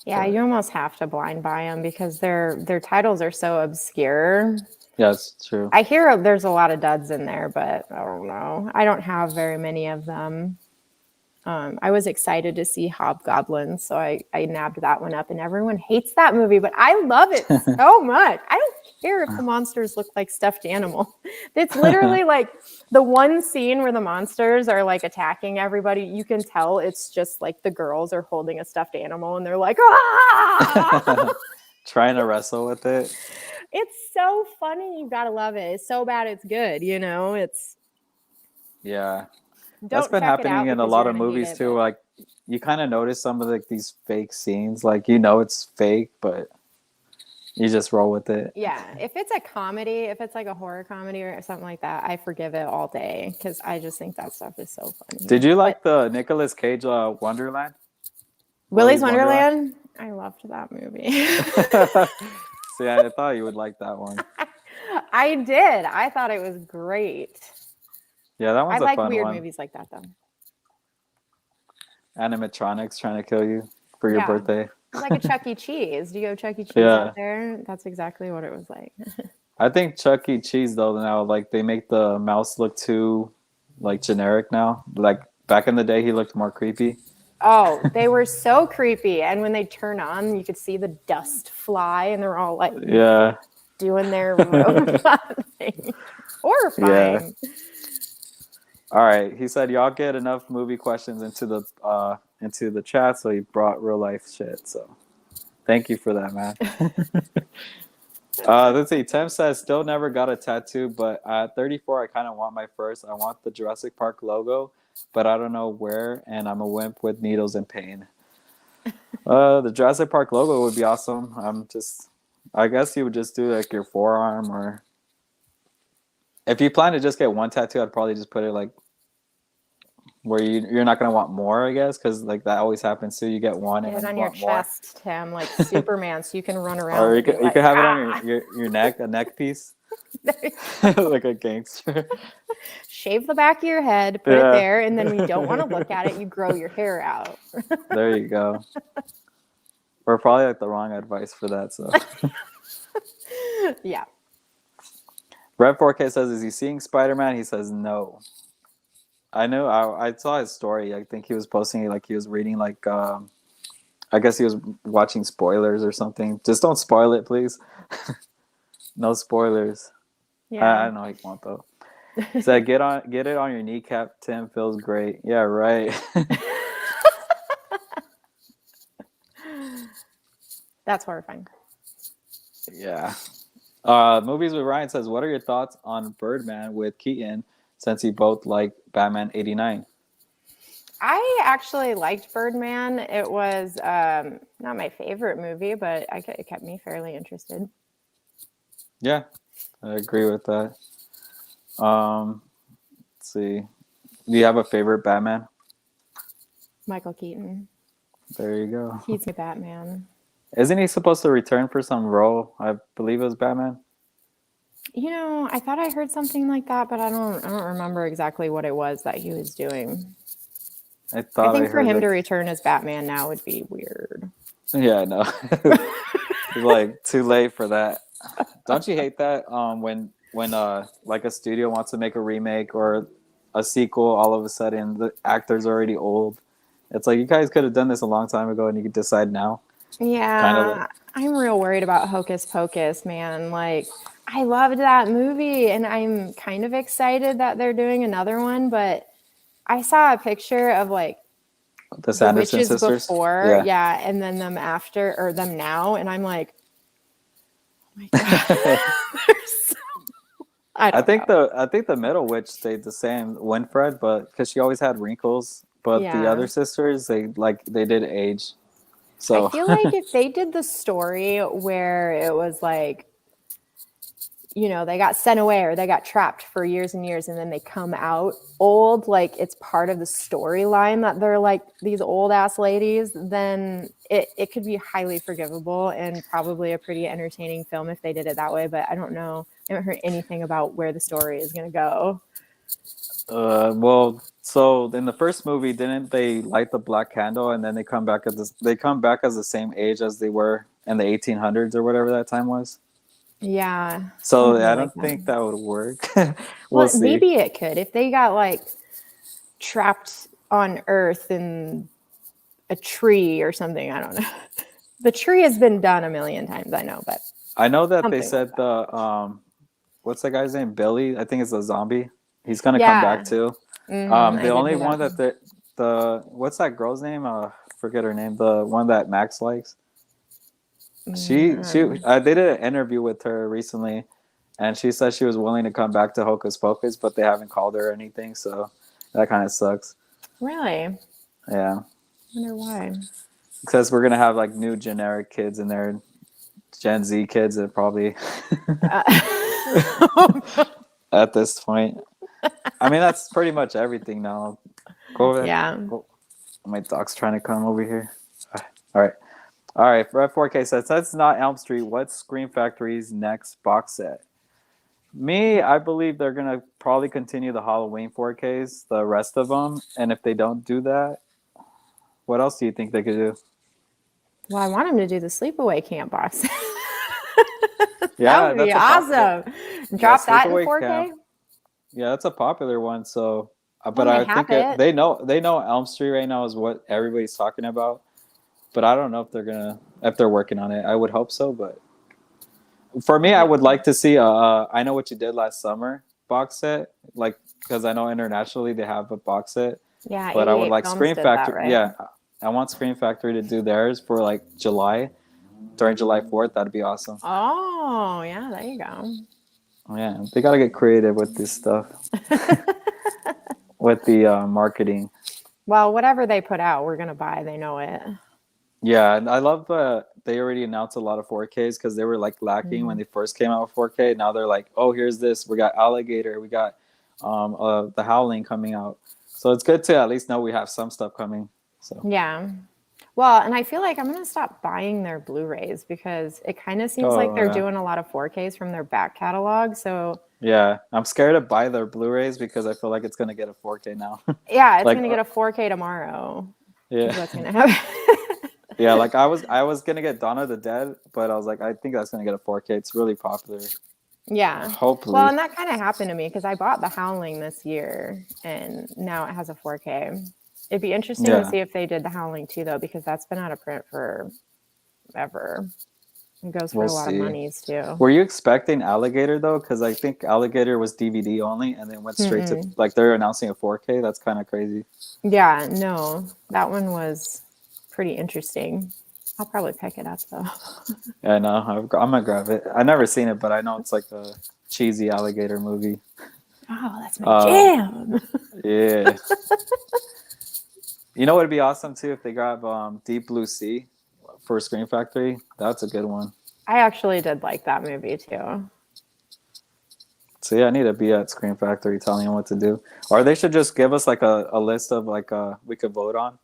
Yeah, you almost have to blind buy them because their titles are so obscure. Yeah, it's true. I hear there's a lot of duds in there, but I don't know. I don't have very many of them. I was excited to see Hobgoblin, so I nabbed that one up, and everyone hates that movie, but I love it so much. I don't care if the monsters look like stuffed animal. It's literally like the one scene where the monsters are like attacking everybody. You can tell it's just like the girls are holding a stuffed animal, and they're like, ah! Trying to wrestle with it. It's so funny. You gotta love it. It's so bad it's good. It's yeah. That's been happening in a lot of movies too. Like you kind of notice some of these fake scenes. Like it's fake, but You just roll with it. Yeah, if it's a comedy, if it's like a horror comedy or something like that, I forgive it all day because I just think that stuff is so funny. Did you like the Nicolas Cage Wonderland? Willy's Wonderland? I loved that movie. See, I thought you would like that one. I did. I thought it was great. Yeah, that one's a fun one. I like weird movies like that, though. Animatronics trying to kill you for your birthday. It's like a Chuck E. Cheese. Do you go Chuck E. Cheese out there? That's exactly what it was like. I think Chuck E. Cheese, though, now, like, they make the mouse look too, like, generic now. Like, back in the day, he looked more creepy. Oh, they were so creepy. And when they turn on, you could see the dust fly, and they're all, like, doing their robot thing. Horrifying. Yeah. All right. He said, y'all get enough movie questions into the chat, so he brought real life shit. So thank you for that, man. Let's see. Tim says, still never got a tattoo, but at 34, I kind of want my first. I want the Jurassic Park logo, but I don't know where, and I'm a wimp with needles and pain. The Jurassic Park logo would be awesome. I guess you would just do like your forearm, or if you plan to just get one tattoo, I'd probably just put it like where you're not gonna want more, I guess, because like that always happens too. You get one and it's then on you your want more. chest, Tim, like Superman, so you can run around. Or you could have it on your neck, a neck piece, like a gangster. Shave the back of your head, put it there, and then when you don't want to look at it, you grow your hair out. There you go. We're probably like the wrong advice for that. So yeah. Red 4K says, is he seeing Spider-Man? He says no. I know. I saw his story. I think he was posting like he was reading like I guess he was watching spoilers or something. Just don't spoil it, please. No spoilers. Yeah. I know he won't though. Said get it on your kneecap. Tim feels great. Yeah, right. That's horrifying. Yeah. Movies with Ryan says, what are your thoughts on Birdman with Keaton, since you both like Batman 89? I actually liked Birdman. It was not my favorite movie, but it kept me fairly interested. Yeah, I agree with that. Let's see. Do you have a favorite Batman? Michael Keaton. There you go. He's my Batman. Isn't he supposed to return for some role? I believe it was Batman. You know, I thought I heard something like that, but I don't remember exactly what it was that he was doing. I think for him to return as Batman now would be weird. Yeah, I know. Like too late for that. Don't you hate that when like a studio wants to make a remake or a sequel, all of a sudden the actor's already old? It's like, you guys could have done this a long time ago and you could decide now. Yeah, kind of I'm real worried about Hocus Pocus, man. Like, I loved that movie, and I'm kind of excited that they're doing another one, but I saw a picture of like the Sanderson witches sisters before, and then them after, or them now, and I'm like, oh my god. I think the middle witch stayed the same, Winfred, but because she always had wrinkles. But the other sisters, they did age. So I feel like if they did the story where it was like, you know, they got sent away or they got trapped for years and years and then they come out old, like it's part of the storyline that they're like these old ass ladies, then it could be highly forgivable and probably a pretty entertaining film if they did it that way. But I don't know. I haven't heard anything about where the story is going to go. Well, so in the first movie, didn't they light the black candle and then they come back as the same age as they were in the 1800s or whatever that time was? Yeah. So I don't think that would work. we'll see. Maybe it could if they got like trapped on Earth in a tree or something. I don't know. The tree has been done a million times, I know, but I know that they said the what's that guy's name? Billy. I think it's a zombie. He's gonna come back too. The only one that the what's that girl's name? Forget her name. The one that Max likes. They did an interview with her recently, and she said she was willing to come back to Hocus Pocus, but they haven't called her or anything. So that kind of sucks. Really? Yeah. I wonder why. Because we're gonna have like new generic kids in there. Gen Z kids are probably Uh, at this point. I mean, that's pretty much everything now. Go ahead. yeah. Go. My dog's trying to come over here. All right. All right. Red 4K says, that's not Elm Street. What's Scream Factory's next box set? Me, I believe they're going to probably continue the Halloween 4Ks, the rest of them. And if they don't do that, what else do you think they could do? Well, I want him to do the sleepaway camp box. Yeah, That would be that's a awesome. Drop that in Sleepaway 4K. Camp. Yeah, that's a popular one. So, but Well, they I have think it. they know Elm Street right now is what everybody's talking about. But I don't know if they're working on it. I would hope so. But for me, I would like to see I Know What You Did Last Summer box set, like because I know internationally they have a box set. Yeah, But I would 88 like Films Scream did that, Factory. right? Yeah, I want Scream Factory to do theirs for like July, during July 4th. That'd be awesome. Oh, yeah, there you go. Yeah, they gotta get creative with this stuff, with the marketing. Well, whatever they put out, we're gonna buy. They know it. Yeah, and I love they already announced a lot of 4Ks because they were like lacking when they first came out with 4K. Now they're like, oh, here's this. We got Alligator. We got The Howling coming out. So it's good to at least know we have some stuff coming. So Yeah. Well, and I feel like I'm gonna stop buying their Blu-rays because it kind of seems like they're doing a lot of 4Ks from their back catalog. So yeah, I'm scared to buy their Blu-rays because I feel like it's gonna get a 4K now. yeah, it's Like, gonna get a 4K tomorrow. Yeah. What's gonna happen? Yeah, like I was gonna get Dawn of the Dead, but I was like, I think that's gonna get a 4K. It's really popular. Yeah. Hopefully. Well, and that kind of happened to me because I bought The Howling this year, and now it has a 4K. It'd be interesting to see if they did The Howling too, though, because that's been out of print for ever. It goes for a lot of monies too. Were you expecting Alligator though? Because I think Alligator was DVD only, and then went straight to like they're announcing a 4K. That's kind of crazy. Yeah, no, that one was pretty interesting. I'll probably pick it up though. Yeah, no, I'm gonna grab it. I've never seen it, but I know it's like a cheesy alligator movie. Oh, that's my jam. Yeah. You know what would be awesome too if they grab Deep Blue Sea for Scream Factory. That's a good one. I actually did like that movie too. So yeah, I need to be at Scream Factory telling them what to do, or they should just give us like a list of like we could vote on,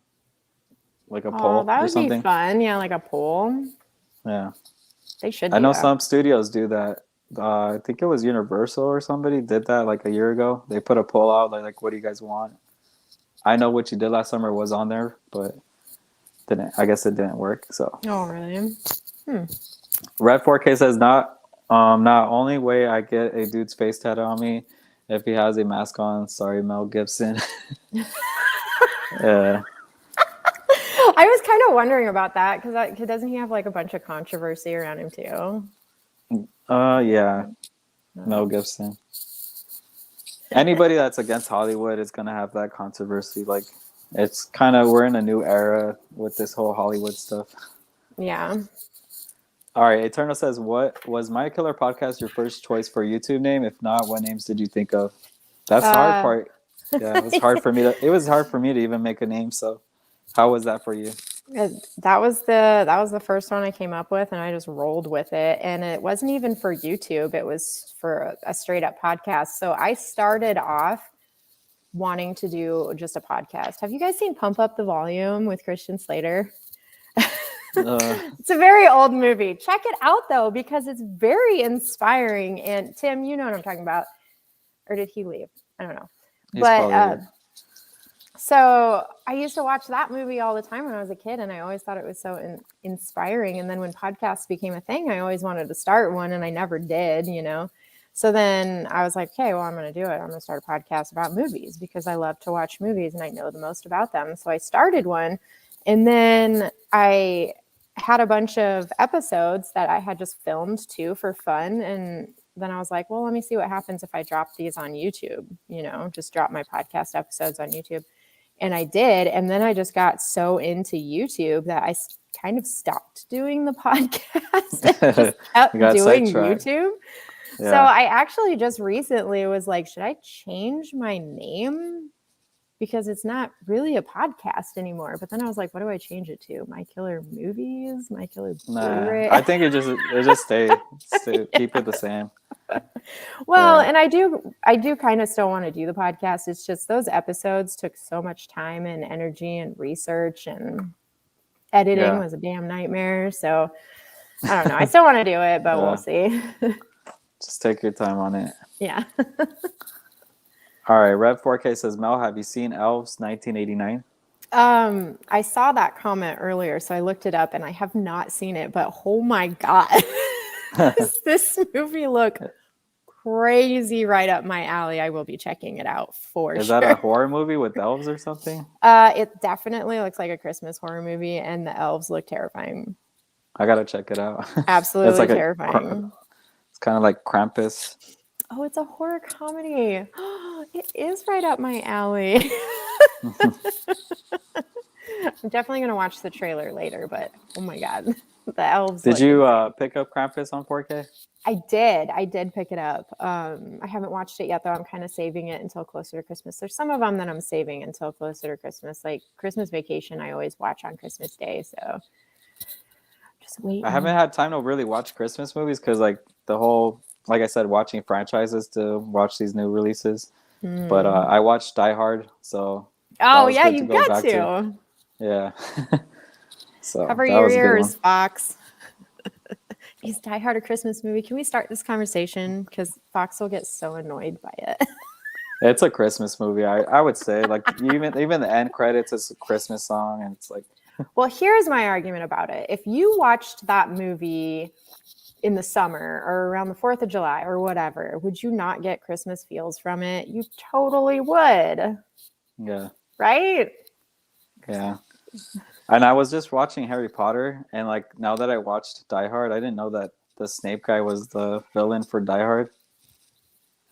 like a poll that or would something. be fun. Yeah, like a poll. Yeah, they should. I know some studios do that. I think it was Universal or somebody did that like a year ago. They put a poll out like, "What do you guys want?" I Know What You Did Last Summer was on there, but I guess it didn't work. So. Oh really? Red 4K says not only way I get a dude's face tattoo on me if he has a mask on. Sorry, Mel Gibson. Yeah. I was kind of wondering about that because doesn't he have like a bunch of controversy around him too? Yeah. Mel Gibson. Anybody that's against Hollywood is gonna have that controversy. Like, it's kind of we're in a new era with this whole Hollywood stuff. Yeah. All right, Eternal says, what was My Killer Podcast your first choice for YouTube name? If not, what names did you think of? That's the hard part. Yeah, it was hard for me to even make a name. So how was that for you? That was the first one I came up with, and I just rolled with it. And it wasn't even for YouTube. It was for a straight up podcast. So I started off wanting to do just a podcast. Have you guys seen Pump Up the Volume with Christian Slater? It's a very old movie. Check it out though, because it's very inspiring. And Tim, you know what I'm talking about. Or did he leave? I don't know. But so I used to watch that movie all the time when I was a kid, and I always thought it was so inspiring. And then when podcasts became a thing, I always wanted to start one, and I never did, So then I was like, okay, well, I'm going to do it. I'm going to start a podcast about movies because I love to watch movies and I know the most about them. So I started one, and then I had a bunch of episodes that I had just filmed too for fun. And then I was like, well, let me see what happens if I drop these on YouTube, just drop my podcast episodes on YouTube. And I did. And then I just got so into YouTube that I kind of stopped doing the podcast and just kept doing YouTube. Yeah. So I actually just recently was like, should I change my name? because it's not really a podcast anymore. But then I was like, what do I change it to? My Killer Movies? My Killer Blu-ray? I think it just stay keep it the same. Well, Yeah. and I do kind of still want to do the podcast. It's just those episodes took so much time and energy and research, and editing was a damn nightmare. So I don't know. I still want to do it, but we'll see. Just take your time on it. Yeah. All right. Rev 4K says, Mel, have you seen Elves 1989? I saw that comment earlier, so I looked it up and I have not seen it, but oh my God. Does this movie look crazy right up my alley? I will be checking it out for sure. Is that a horror movie with elves or something? It definitely looks like a Christmas horror movie, and the elves look terrifying. I gotta check it out. Absolutely it's like terrifying. It's kind of like Krampus. Oh, it's a horror comedy. It is right up my alley. I'm definitely going to watch the trailer later, but oh my God, the elves. Did you pick up Krampus on 4K? I did pick it up. I haven't watched it yet, though. I'm kind of saving it until closer to Christmas. There's some of them that I'm saving until closer to Christmas. Like Christmas Vacation, I always watch on Christmas Day. So just wait. I haven't had time to really watch Christmas movies because like the whole, like I said, watching franchises to watch these new releases. But I watched Die Hard, so yeah, you got to. Yeah. So cover your ears, Fox. Is Die Hard a Christmas movie? Can we start this conversation? Because Fox will get so annoyed by it. It's a Christmas movie. I would say like even the end credits is a Christmas song, and it's like. Well, here's my argument about it. If you watched that movie in the summer or around the 4th of July or whatever, would you not get Christmas feels from it? You totally would. Yeah. Right? Yeah. And I was just watching Harry Potter, and like now that I watched Die Hard, I didn't know that the Snape guy was the villain for Die Hard.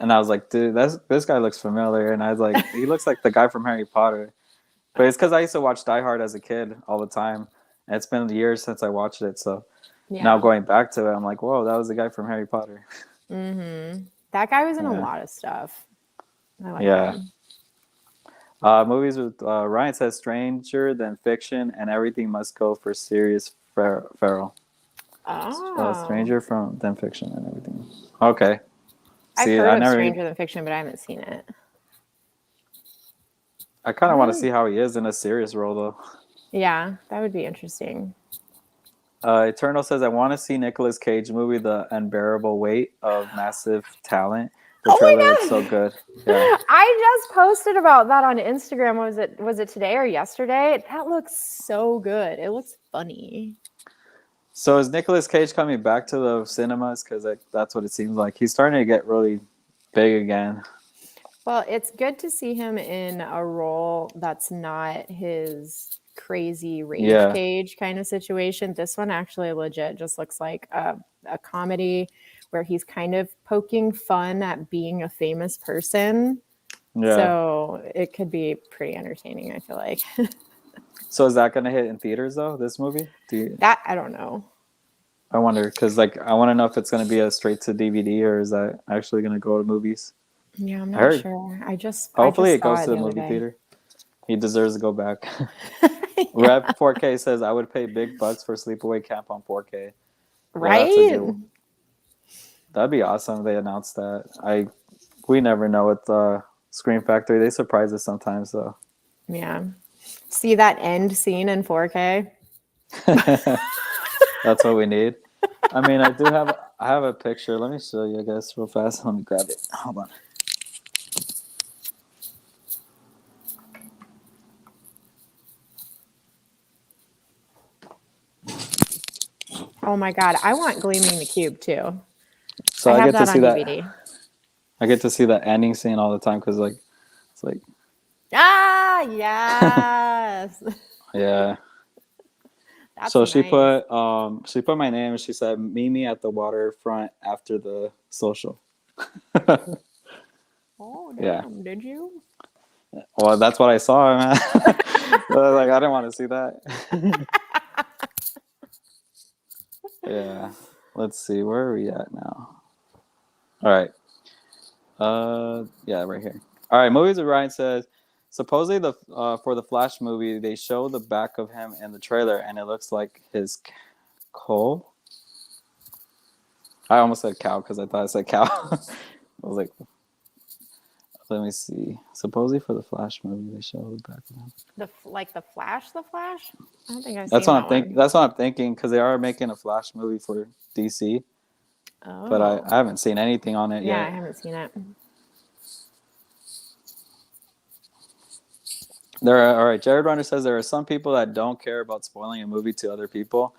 And I was like, dude, this guy looks familiar. And I was like, he looks like the guy from Harry Potter. But it's because I used to watch Die Hard as a kid all the time. And it's been years since I watched it, so now going back to it, I'm like, whoa, that was the guy from Harry Potter. Mm-hmm. That guy was in a lot of stuff. I like him. Movies with Ryan says Stranger Than Fiction and Everything Must Go for Serious Farrell. Oh. Stranger Than Fiction and Everything. Okay. I've heard of Stranger Than Fiction, but I haven't seen it. I kind of want to see how he is in a serious role, though. Yeah, that would be interesting. Eternal says, I want to see Nicolas Cage movie, The Unbearable Weight of Massive Talent. The trailer looks so good. Yeah. I just posted about that on Instagram. Was it today or yesterday? That looks so good. It looks funny. So is Nicolas Cage coming back to the cinemas? Because that's what it seems like. He's starting to get really big again. Well, it's good to see him in a role that's not his crazy rage cage kind of situation. This one actually legit just looks like a comedy where he's kind of poking fun at being a famous person. Yeah. So it could be pretty entertaining, I feel like. So is that going to hit in theaters though, this movie? That I don't know. I wonder, because like I want to know if it's going to be a straight to DVD or is that actually going to go to movies? Yeah, I'm not sure. Hopefully it goes to the movie theater. He deserves to go back. Rev 4K says, I would pay big bucks for Sleepaway Camp on 4K. Right? That'd be awesome if they announced that. We never know with Scream Factory. They surprise us sometimes, though. Yeah. See that end scene in 4K? That's what we need. I mean, I have a picture. Let me show you, I guess, real fast. Let me grab it. Hold on. Oh my God, I want Gleaming the Cube too. So I get to see that DVD. I get to see that ending scene all the time because it's like. Yes. Yeah. That's so nice. she put my name and she said, "Meet me at the waterfront after the social." Oh damn! Yeah. Did you? Well, that's what I saw, man. Like I didn't want to see that. Yeah. Let's see. Where are we at now? All right. Yeah, right here. All right. Movies with Ryan says, supposedly for the Flash movie, they show the back of him in the trailer, and it looks like his coal. I almost said cow because I thought I said cow. I was like, let me see. Supposedly for the Flash movie, they show the back of him. The Flash, the Flash. I don't think I've That's seen what that I'm thinking. one. That's what I'm thinking because they are making a Flash movie for DC, but I Oh, haven't seen anything on it yeah, I yet. haven't seen it. All right. Jared Runner says there are some people that don't care about spoiling a movie to other people,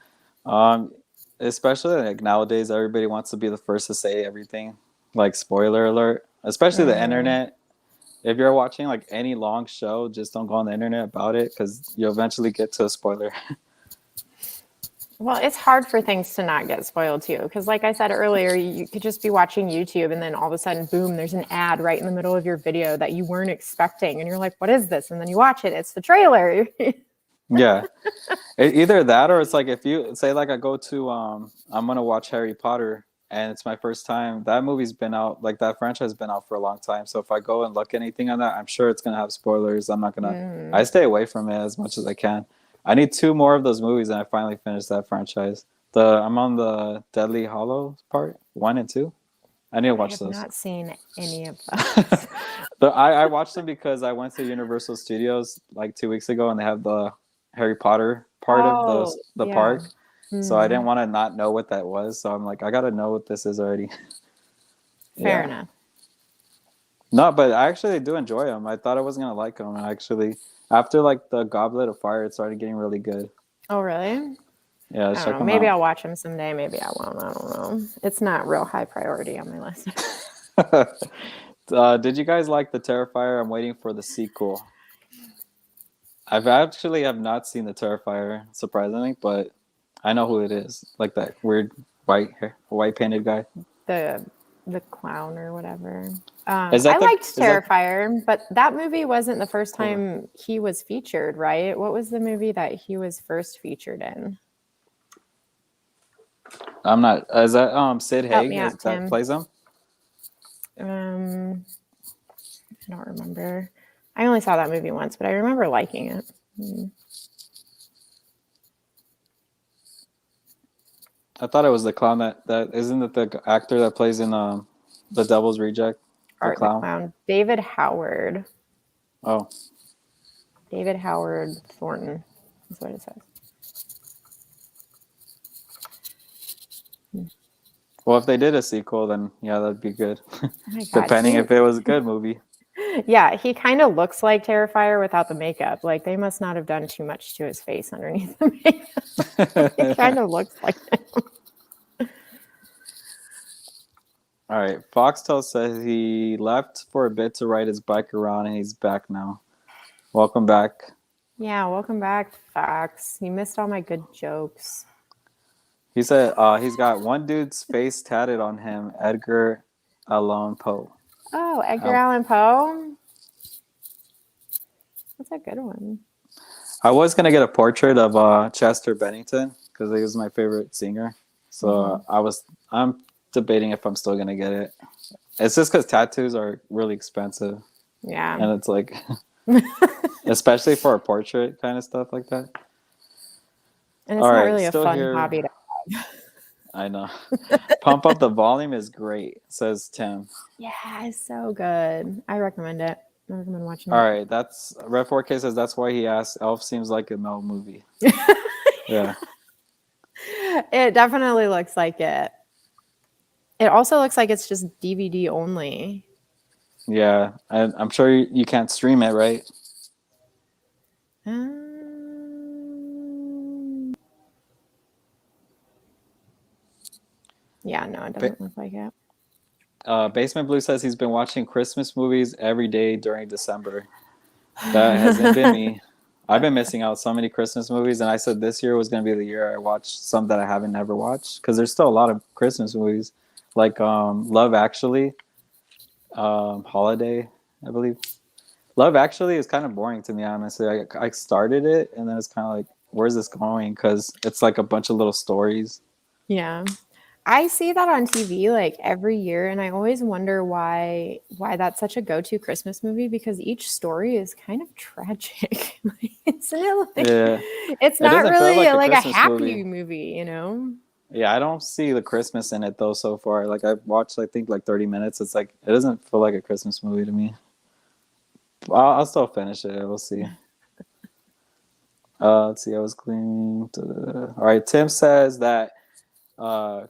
especially like nowadays. Everybody wants to be the first to say everything, like spoiler alert. Especially the internet. If you're watching like any long show, just don't go on the internet about it because you'll eventually get to a spoiler. Well, it's hard for things to not get spoiled too, because like I said earlier, you could just be watching YouTube and then all of a sudden, boom, there's an ad right in the middle of your video that you weren't expecting, and you're like, "What is this?" And then you watch it; it's the trailer. Yeah, either that or it's like if you say like I go to I'm gonna watch Harry Potter and it's my first time. That movie's been out, like that franchise has been out for a long time. So if I go and look anything on that, I'm sure it's gonna have spoilers. I'm not gonna. I stay away from it as much as I can. I need 2 more of those movies, and I finally finished that franchise. I'm on the Deadly Hollow part 1 and 2. I need to watch those. I have not seen any of those. But I watched them because I went to Universal Studios like 2 weeks ago, and they have the Harry Potter part of the park. So I didn't want to not know what that was. So I'm like, I got to know what this is already. Fair enough. No, but I actually do enjoy them. I thought I wasn't going to like them. Actually, after like the Goblet of Fire, it started getting really good. Oh, really? Yeah, I don't know. Maybe I'll watch them someday. Maybe I won't. I don't know. It's not real high priority on my list. Did you guys like the Terrifier? I'm waiting for the sequel. I've actually have not seen the Terrifier, surprisingly, but I know who it is. Like that weird white painted guy. The clown or whatever. I liked Terrifier, but that movie wasn't the first time he was featured, right? What was the movie that he was first featured in? I'm not. Is that Sid Haig that plays him? I don't remember. I only saw that movie once, but I remember liking it. I thought it was the clown that isn't it the actor that plays in The Devil's Reject? The clown. David Howard. Oh. David Howard Thornton is what it says. Well, if they did a sequel, then yeah, that'd be good. Depending if it was a good movie. Yeah, he kind of looks like Terrifier without the makeup. Like they must not have done too much to his face underneath the makeup. He kind of looks like him. All right. Foxtail says he left for a bit to ride his bike around, and he's back now. Welcome back. Yeah, welcome back, Fox. You missed all my good jokes. He said he's got one dude's face tatted on him, Edgar Allan Poe. Oh, Edgar Allan Poe? That's a good one. I was going to get a portrait of Chester Bennington because he was my favorite singer. So I'm debating if I'm still going to get it. It's just because tattoos are really expensive. Yeah. And it's like, especially for a portrait kind of stuff like that. And it's not really a fun hobby to have. I know. Pump Up the Volume is great, says Tim. Yeah, it's so good. I recommend it. I recommend watching it. All right, that's Red 4K says that's why he asked. Elf seems like a Mel movie. Yeah. It definitely looks like it. It also looks like it's just DVD only. Yeah, I'm sure you can't stream it, right? Yeah, no, it doesn't look like it. Basement Blue says he's been watching Christmas movies every day during December. That hasn't been me. I've been missing out so many Christmas movies, and I said this year was going to be the year I watched some that I haven't never watched because there's still a lot of Christmas movies like Love Actually, Holiday, I believe. Love Actually is kind of boring to me, honestly. I started it, and then it's kind of like, where's this going? Because it's like a bunch of little stories. Yeah. I see that on TV like every year, and I always wonder why that's such a go-to Christmas movie because each story is kind of tragic, isn't it? Like, Yeah, it's it not doesn't feel really like a like a Christmas happy movie. movie, you know? Yeah, I don't see the Christmas in it though so far. Like I've watched, I think like 30 minutes. It's like it doesn't feel like a Christmas movie to me. I'll still finish it. We'll see. Let's see. I was cleaning. All right. Tim says that uh,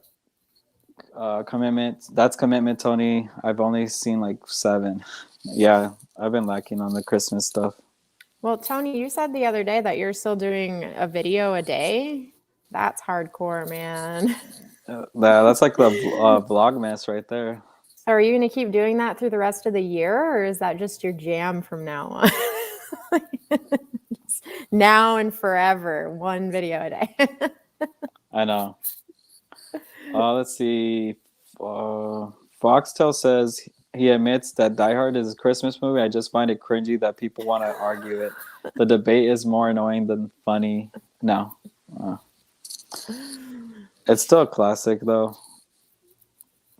commitment. That's commitment, Tony. I've only seen like 7. Yeah, I've been lacking on the Christmas stuff. Well, Tony, you said the other day that you're still doing a video a day. That's hardcore, man. That's like the Vlogmas right there. So are you going to keep doing that through the rest of the year, or is that just your jam from now on? Now and forever, one video a day. I know. Let's see. Foxtel says he admits that Die Hard is a Christmas movie. I just find it cringy that people want to argue it. The debate is more annoying than funny. No. It's still a classic, though.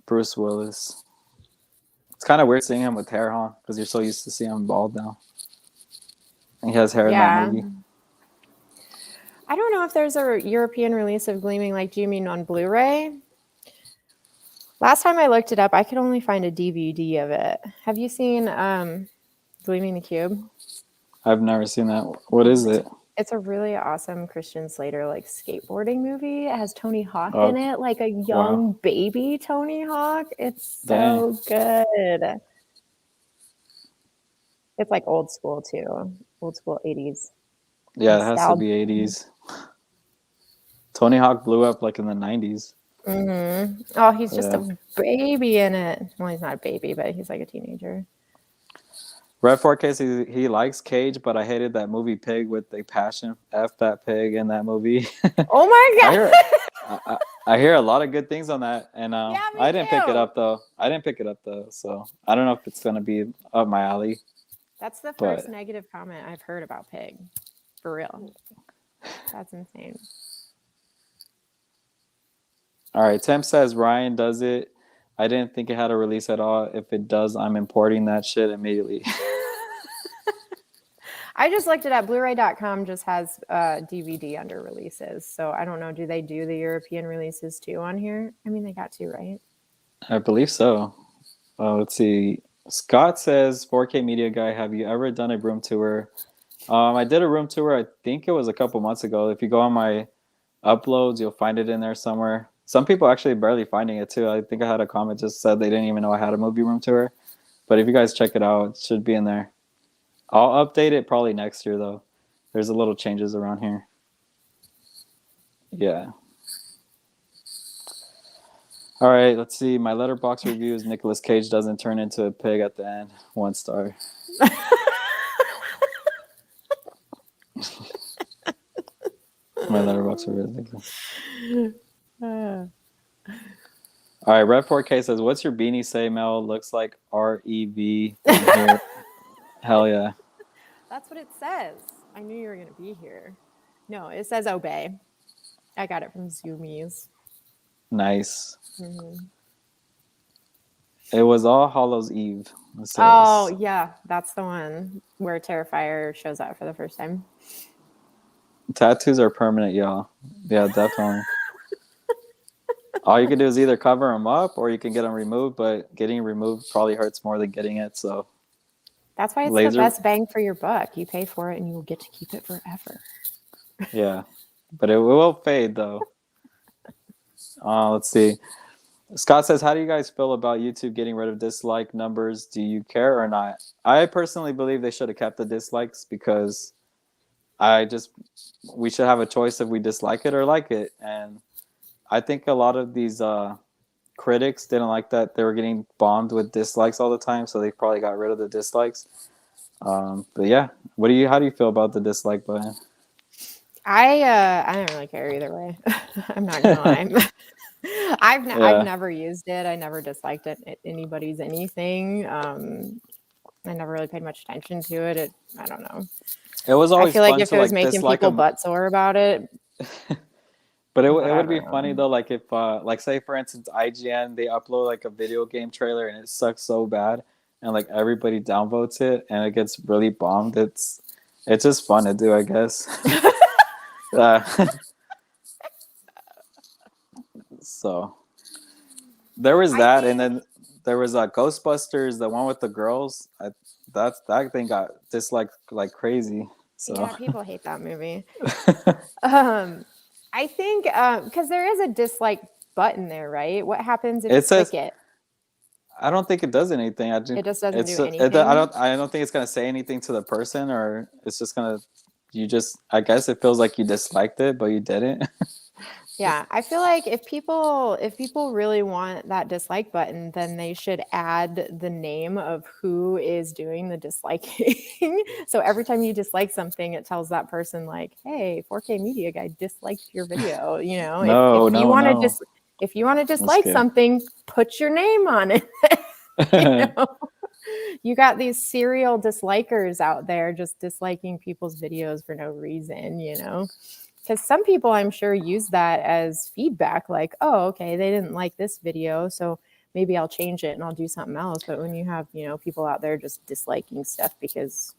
Bruce Willis. It's kind of weird seeing him with hair, huh? Because you're so used to seeing him bald now. And he has hair in that movie. I don't know if there's a European release of Gleaming. Like, do you mean on Blu-ray? Last time I looked it up, I could only find a DVD of it. Have you seen Gleaming the Cube? I've never seen that. What is it? It's a really awesome Christian Slater like skateboarding movie. It has Tony Hawk in it, like a young baby Tony Hawk. It's so good. It's like old school too. Old school 80s. Yeah, it has to be 80s. Tony Hawk blew up like in the 90s. Mm-hmm. Oh, he's just a baby in it. Well, he's not a baby, but he's like a teenager. Red 4K, he likes Cage, but I hated that movie Pig with the passion. F that pig in that movie. Oh my God. I hear a lot of good things on that, and yeah, I didn't pick it up though. So I don't know if it's gonna be up my alley. That's the first negative comment I've heard about Pig. For real. That's insane. All right, Tim says Ryan does it. I didn't think it had a release at all. If it does, I'm importing that shit immediately. I just looked it up. Blu-ray.com just has DVD under releases. So I don't know. Do they do the European releases too on here? I mean, they got to, right? I believe so. Let's see. Scott says, 4K Media Guy, have you ever done a room tour? I did a room tour. I think it was a couple months ago. If you go on my uploads, you'll find it in there somewhere. Some people actually barely finding it too. I think I had a comment just said they didn't even know I had a movie room tour. But if you guys check it out, it should be in there. I'll update it probably next year though. There's a little changes around here. Yeah. All right, let's see. My letterbox review is Nicolas Cage doesn't turn into a pig at the end. 1 star. My letterbox review is Nicolas. All right, Red 4K says, what's your beanie say, Mel? Looks like REV from here. Hell yeah. That's what it says. I knew you were going to be here. No, it says obey. I got it from Zoomies. Nice. Mm-hmm. It was All Hallows Eve. Oh, yeah. That's the one where Terrifier shows up for the first time. Tattoos are permanent, y'all. Yeah, definitely. All you can do is either cover them up or you can get them removed, but getting removed probably hurts more than getting it. So that's why it's the best bang for your buck. You pay for it and you will get to keep it forever. Yeah, but it will fade though. Let's see. Scott says, how do you guys feel about YouTube getting rid of dislike numbers? Do you care or not? I personally believe they should have kept the dislikes because we should have a choice if we dislike it or like it. And I think a lot of these critics didn't like that they were getting bombed with dislikes all the time, so they probably got rid of the dislikes. But yeah, how do you feel about the dislike button? I don't really care either way. I'm not gonna lie. I've never used it. I never disliked it anybody's anything. I never really paid much attention to it. I don't know. It was always. I feel like if it was making people butt sore about it. But it would be Whatever. funny though, like if like say for instance IGN they upload like a video game trailer and it sucks so bad and like everybody downvotes it and it gets really bombed. It's just fun to do, I guess. uh, so there was that, and then there was Ghostbusters, the one with the girls. That thing got disliked like crazy. So Yeah, people hate that movie. I think because there is a dislike button there, right? What happens if you click it? I don't think it does anything. It just doesn't do anything. I don't think it's gonna say anything to the person, or it's just gonna. I guess it feels like you disliked it, but you didn't. Yeah, I feel like if people really want that dislike button, then they should add the name of who is doing the disliking. So every time you dislike something, it tells that person like, "Hey, 4K Media Guy disliked your video." You know, if you want to dislike something, put your name on it. You know? You got these serial dislikers out there just disliking people's videos for no reason, you know? Because some people, I'm sure, use that as feedback, like, oh, okay, they didn't like this video, so maybe I'll change it and I'll do something else. But when you have, people out there just disliking stuff because,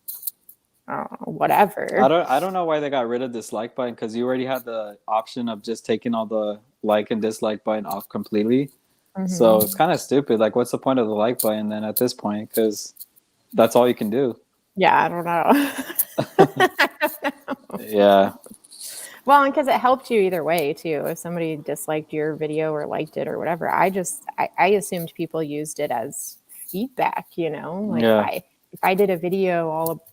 whatever. I don't know why they got rid of this like button, because you already had the option of just taking all the like and dislike button off completely. Mm-hmm. So it's kind of stupid. Like, what's the point of the like button then at this point? Because that's all you can do. Yeah, I don't know. Yeah. Well, and because it helped you either way too. If somebody disliked your video or liked it or whatever, I assumed people used it as feedback. Like if I did a video all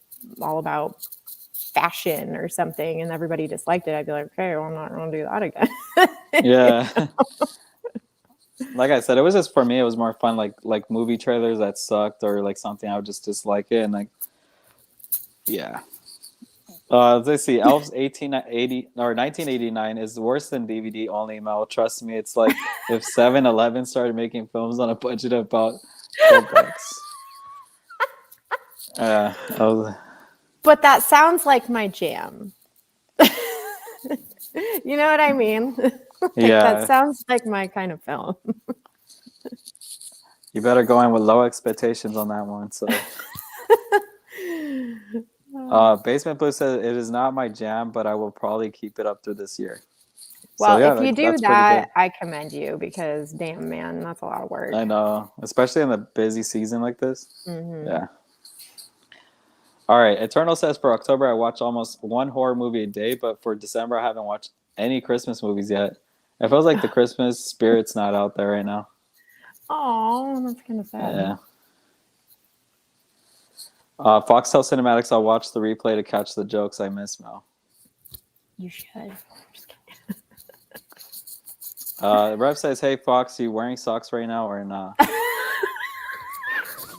about fashion or something and everybody disliked it, I'd be like, okay, well, I'm not going to do that again. Yeah. Like I said, it was just, for me, it was more fun, like movie trailers that sucked or like something I would just dislike it, and like, yeah. Let's see. Elf's 1880 or 1989 is worse than DVD only, Mel. Trust me, it's like if 7-Eleven started making films on a budget of about $12. But that sounds like my jam. You know what I mean? Yeah. That sounds like my kind of film. You better go in with low expectations on that one. So. Basement Blue says it is not my jam, but I will probably keep it up through this year. Well, so, yeah, if you do that, I commend you, because damn, man, that's a lot of work. I know, especially in the busy season like this. Mm-hmm. Yeah. All right. Eternal says for October I watch almost one horror movie a day, but for December I haven't watched any Christmas movies yet. It feels like the Christmas spirit's not out there right now. Oh, that's kind of sad. Yeah. Foxtel Cinematics, I'll watch the replay to catch the jokes I miss, Mel. You should. Just kidding. Rev says, hey, Fox, you wearing socks right now or not?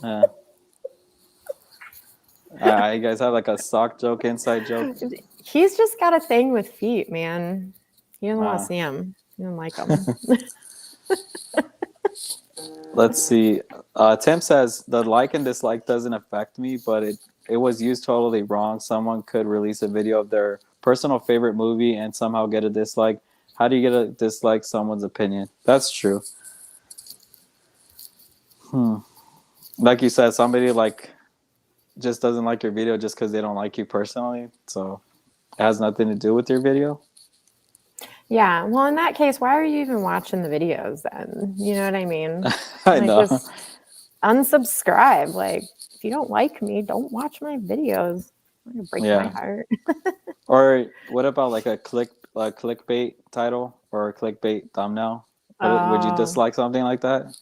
Yeah. You guys have like a sock joke, inside joke? He's just got a thing with feet, man. You don't want to see him. You don't like them. Let's see. Tim says the like and dislike doesn't affect me, but it was used totally wrong. Someone could release a video of their personal favorite movie and somehow get a dislike. How do you get a dislike someone's opinion? That's true. Like you said, somebody like just doesn't like your video just because they don't like you personally. So it has nothing to do with your video. Yeah, well, in that case, why are you even watching the videos then? You know what I mean? I know. Just unsubscribe. Like, if you don't like me, don't watch my videos. I'm gonna break my heart. Or what about like a clickbait title or a clickbait thumbnail? Would you dislike something like that?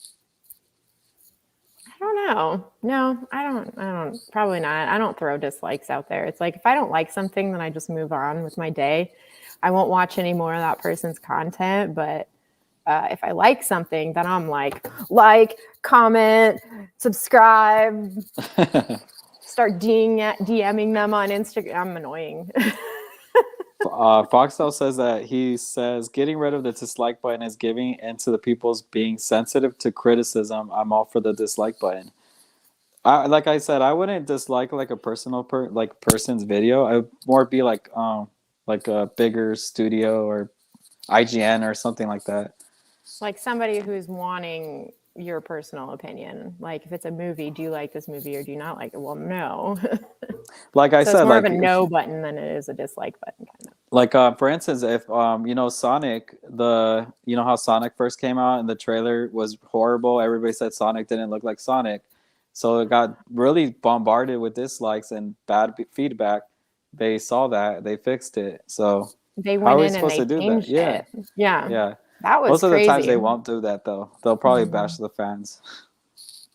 I don't know. No, I don't. Probably not. I don't throw dislikes out there. It's like if I don't like something, then I just move on with my day. I won't watch any more of that person's content, but if I like something, then I'm like, comment, subscribe, start DMing them on Instagram. I'm annoying. Foxtel says that he says getting rid of the dislike button is giving into the people's being sensitive to criticism. I'm all for the dislike button. Like I said, I wouldn't dislike like a person's video. I would more be like a bigger studio or IGN or something like that. Like somebody who's wanting your personal opinion. Like if it's a movie, do you like this movie or do you not like it? Well, no. Like I So said, it's more like of a no button than it is a dislike button, kind of. like for instance, if Sonic, how Sonic first came out and the trailer was horrible, everybody said Sonic didn't look like Sonic, so it got really bombarded with dislikes and bad feedback. They saw that, they fixed it. So They how went are we in and supposed they to do that? changed Yeah, it. Yeah. yeah. That was Most of the times crazy. they won't do that though. They'll probably bash the fans.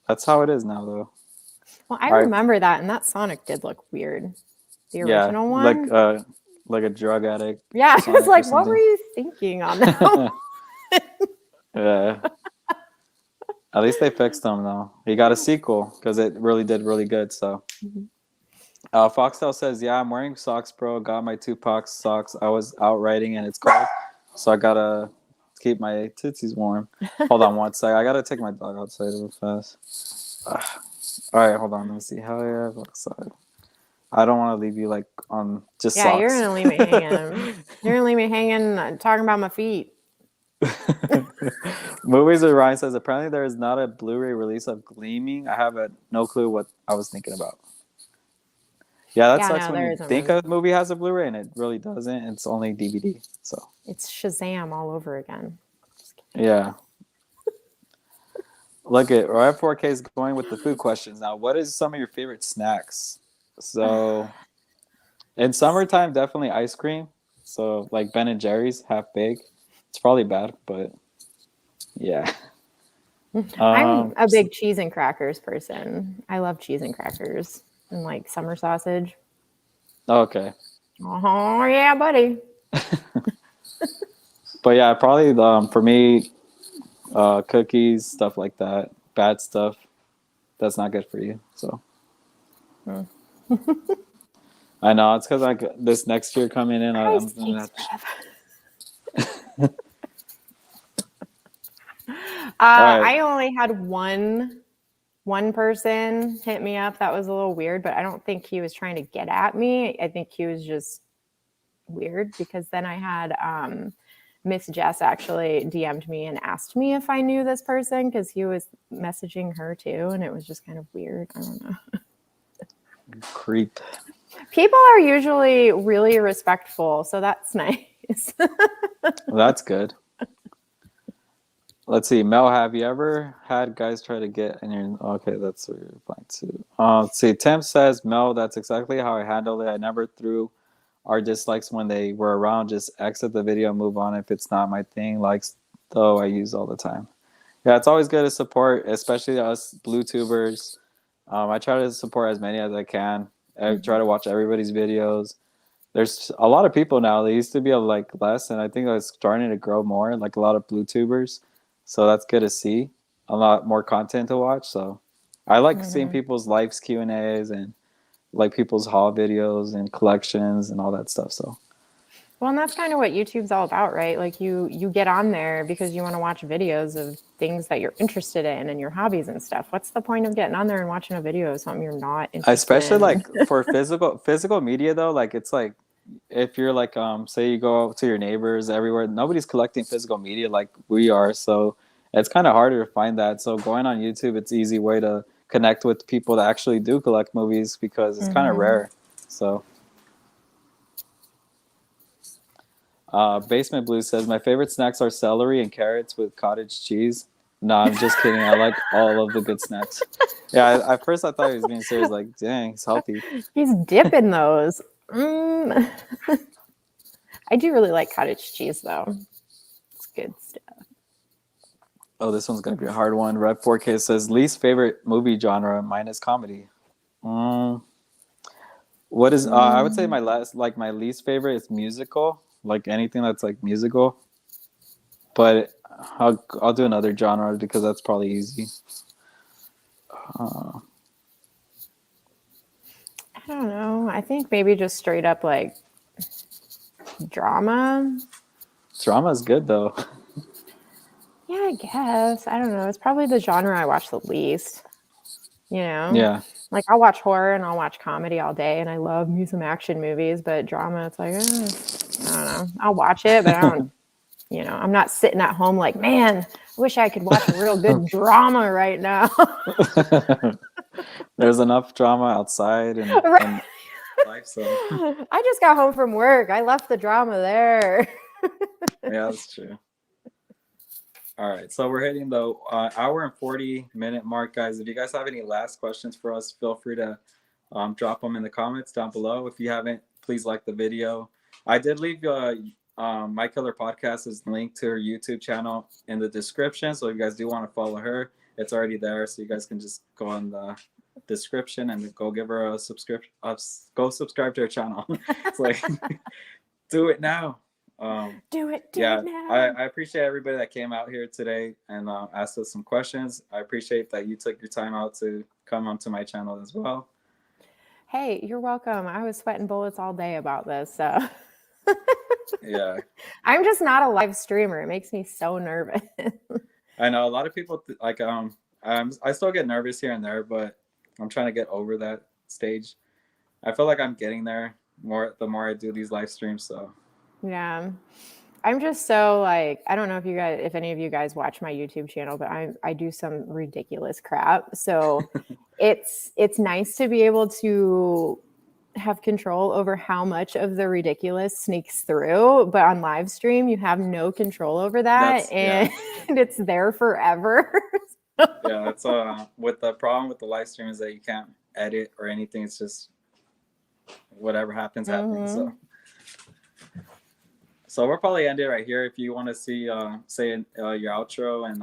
That's how it is now though. Well, I All right. remember that, and that Sonic did look weird. The Yeah, original one. like a drug addict. Yeah, I was Sonic or like, what something. were you thinking on that one? Yeah. At least they fixed them though. He got a sequel because it really did really good. So, Foxtel says, "Yeah, I'm wearing socks, bro. Got my Tupac socks. I was out riding and it's cold, so I gotta keep my tootsies warm." Hold on one sec. I gotta take my dog outside real fast. All right, hold on. Let me see how I have outside. I don't want to leave you like on just Yeah, socks. you're gonna leave me hanging. You're gonna leave me hanging talking about my feet. Movies with Ryan says, apparently there is not a Blu-ray release of Gleaming. I have no clue what I was thinking about. Yeah, that sucks when you think a movie has a Blu-ray and it really doesn't. It's only DVD. So it's Shazam all over again. Yeah. Look at Ryan 4K is going with the food questions now. What is some of your favorite snacks? So in summertime, definitely ice cream. So like Ben and Jerry's, half baked. It's probably bad, but yeah. I'm a big cheese and crackers person. I love cheese and crackers and like summer sausage. Okay. Oh yeah, buddy. But yeah, probably for me, cookies, stuff like that. Bad stuff. That's not good for you. So I know it's because like this next year coming in, I'm gonna have to... I only had one person hit me up that was a little weird, but I don't think he was trying to get at me. I think he was just weird because then I had Miss Jess actually DM'd me and asked me if I knew this person because he was messaging her too, and it was just kind of weird. I don't know. Creep. People are usually really respectful, so that's nice. Well, that's good. Let's see, Mel, have you ever had guys try to get in your... Okay, that's what you're replying to. Let's see, Tim says, Mel, that's exactly how I handled it. I never threw our dislikes when they were around. Just exit the video, move on if it's not my thing. Likes, though, I use all the time. Yeah, it's always good to support, especially us Bluetubers. I try to support as many as I can. I try to watch everybody's videos. There's a lot of people now. They used to be like less, and I think it's starting to grow more, like a lot of Bluetubers. So that's good to see. A lot more content to watch. So I like seeing people's lives Q&As and like people's haul videos and collections and all that stuff. So well, and that's kind of what YouTube's all about, right? Like you get on there because you want to watch videos of things that you're interested in and your hobbies and stuff. What's the point of getting on there and watching a video of something you're not interested especially in? like for physical media though, like it's like if you're like say you go out to your neighbors everywhere, nobody's collecting physical media like we are, so it's kind of harder to find that. So going on YouTube, it's an easy way to connect with people that actually do collect movies because it's kind of rare. So Basement Blue says, my favorite snacks are celery and carrots with cottage cheese. No, I'm just kidding. I like all of the good snacks. Yeah, at first I thought he was being serious, like, dang, it's healthy. He's dipping those. I do really like cottage cheese, though. It's good stuff. Oh, this one's going to be a hard one. Red 4K says, least favorite movie genre minus comedy. What is, I would say my least favorite is musical, like anything that's like musical. But I'll do another genre because that's probably easy. I don't know. I think maybe just straight up like drama. Drama is good though. Yeah, I guess. I don't know. It's probably the genre I watch the least. You know? Yeah. Like I'll watch horror and I'll watch comedy all day, and I love me some action movies, but drama, it's like, I don't know. I'll watch it, but I don't I'm not sitting at home like, man, I wish I could watch a real good drama right now. There's enough drama outside and Right. life, so I just got home from work. I left the drama there. yeah, that's true. All right, so we're hitting the hour and 40-minute mark, guys. If you guys have any last questions for us, feel free to drop them in the comments down below. If you haven't, please like the video. I did leave My Killer Podcast's link to her YouTube channel in the description, so if you guys do want to follow her, it's already there, so you guys can just go on the description and go give her a subscription. Go subscribe to her channel. It's like, do it now. Do it Yeah, now. I appreciate everybody that came out here today and asked us some questions. I appreciate that you took your time out to come onto my channel as well. Hey, you're welcome. I was sweating bullets all day about this. So Yeah, I'm just not a live streamer. It makes me so nervous. I know a lot of people I still get nervous here and there, but I'm trying to get over that stage. I feel like I'm getting there the more I do these live streams. So Yeah. I'm just so like, I don't know if any of you guys watch my YouTube channel, but I do some ridiculous crap. So it's nice to be able to have control over how much of the ridiculous sneaks through, but on live stream you have no control over that, and it's there forever. Yeah, that's with the problem with the live stream is that you can't edit or anything. It's just whatever happens. So we'll probably end it right here. If you want to see say your outro and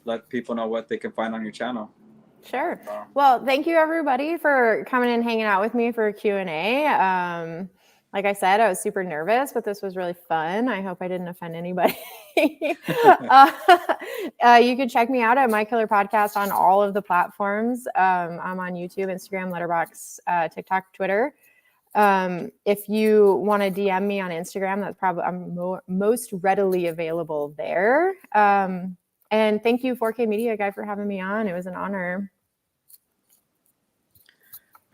let people know what they can find on your channel. Sure. Well, thank you everybody for coming and hanging out with me for a Q&A. Like I said, I was super nervous, but this was really fun. I hope I didn't offend anybody. You can check me out at My Killer Podcast on all of the platforms. I'm on YouTube, Instagram, Letterboxd, TikTok, Twitter. If you want to DM me on Instagram, that's probably I'm most readily available there. And thank you, 4K Media Guy, for having me on. It was an honor.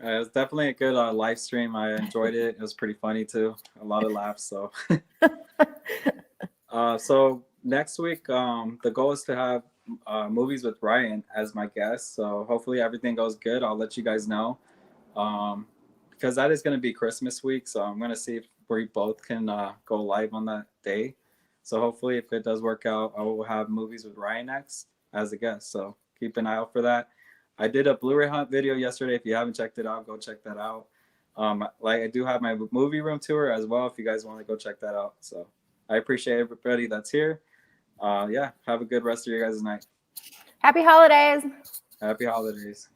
It was definitely a good live stream. I enjoyed it. It was pretty funny too. A lot of laughs. So, so next week, the goal is to have movies with Ryan as my guest. So hopefully everything goes good. I'll let you guys know. Because that is going to be Christmas week. So I'm going to see if we both can go live on that day. So hopefully if it does work out, I will have movies with Ryan next as a guest. So keep an eye out for that. I did a Blu-ray hunt video yesterday. If you haven't checked it out, go check that out. I do have my movie room tour as well if you guys want to go check that out. So I appreciate everybody that's here. Yeah, have a good rest of your guys' night. Happy holidays. Happy holidays.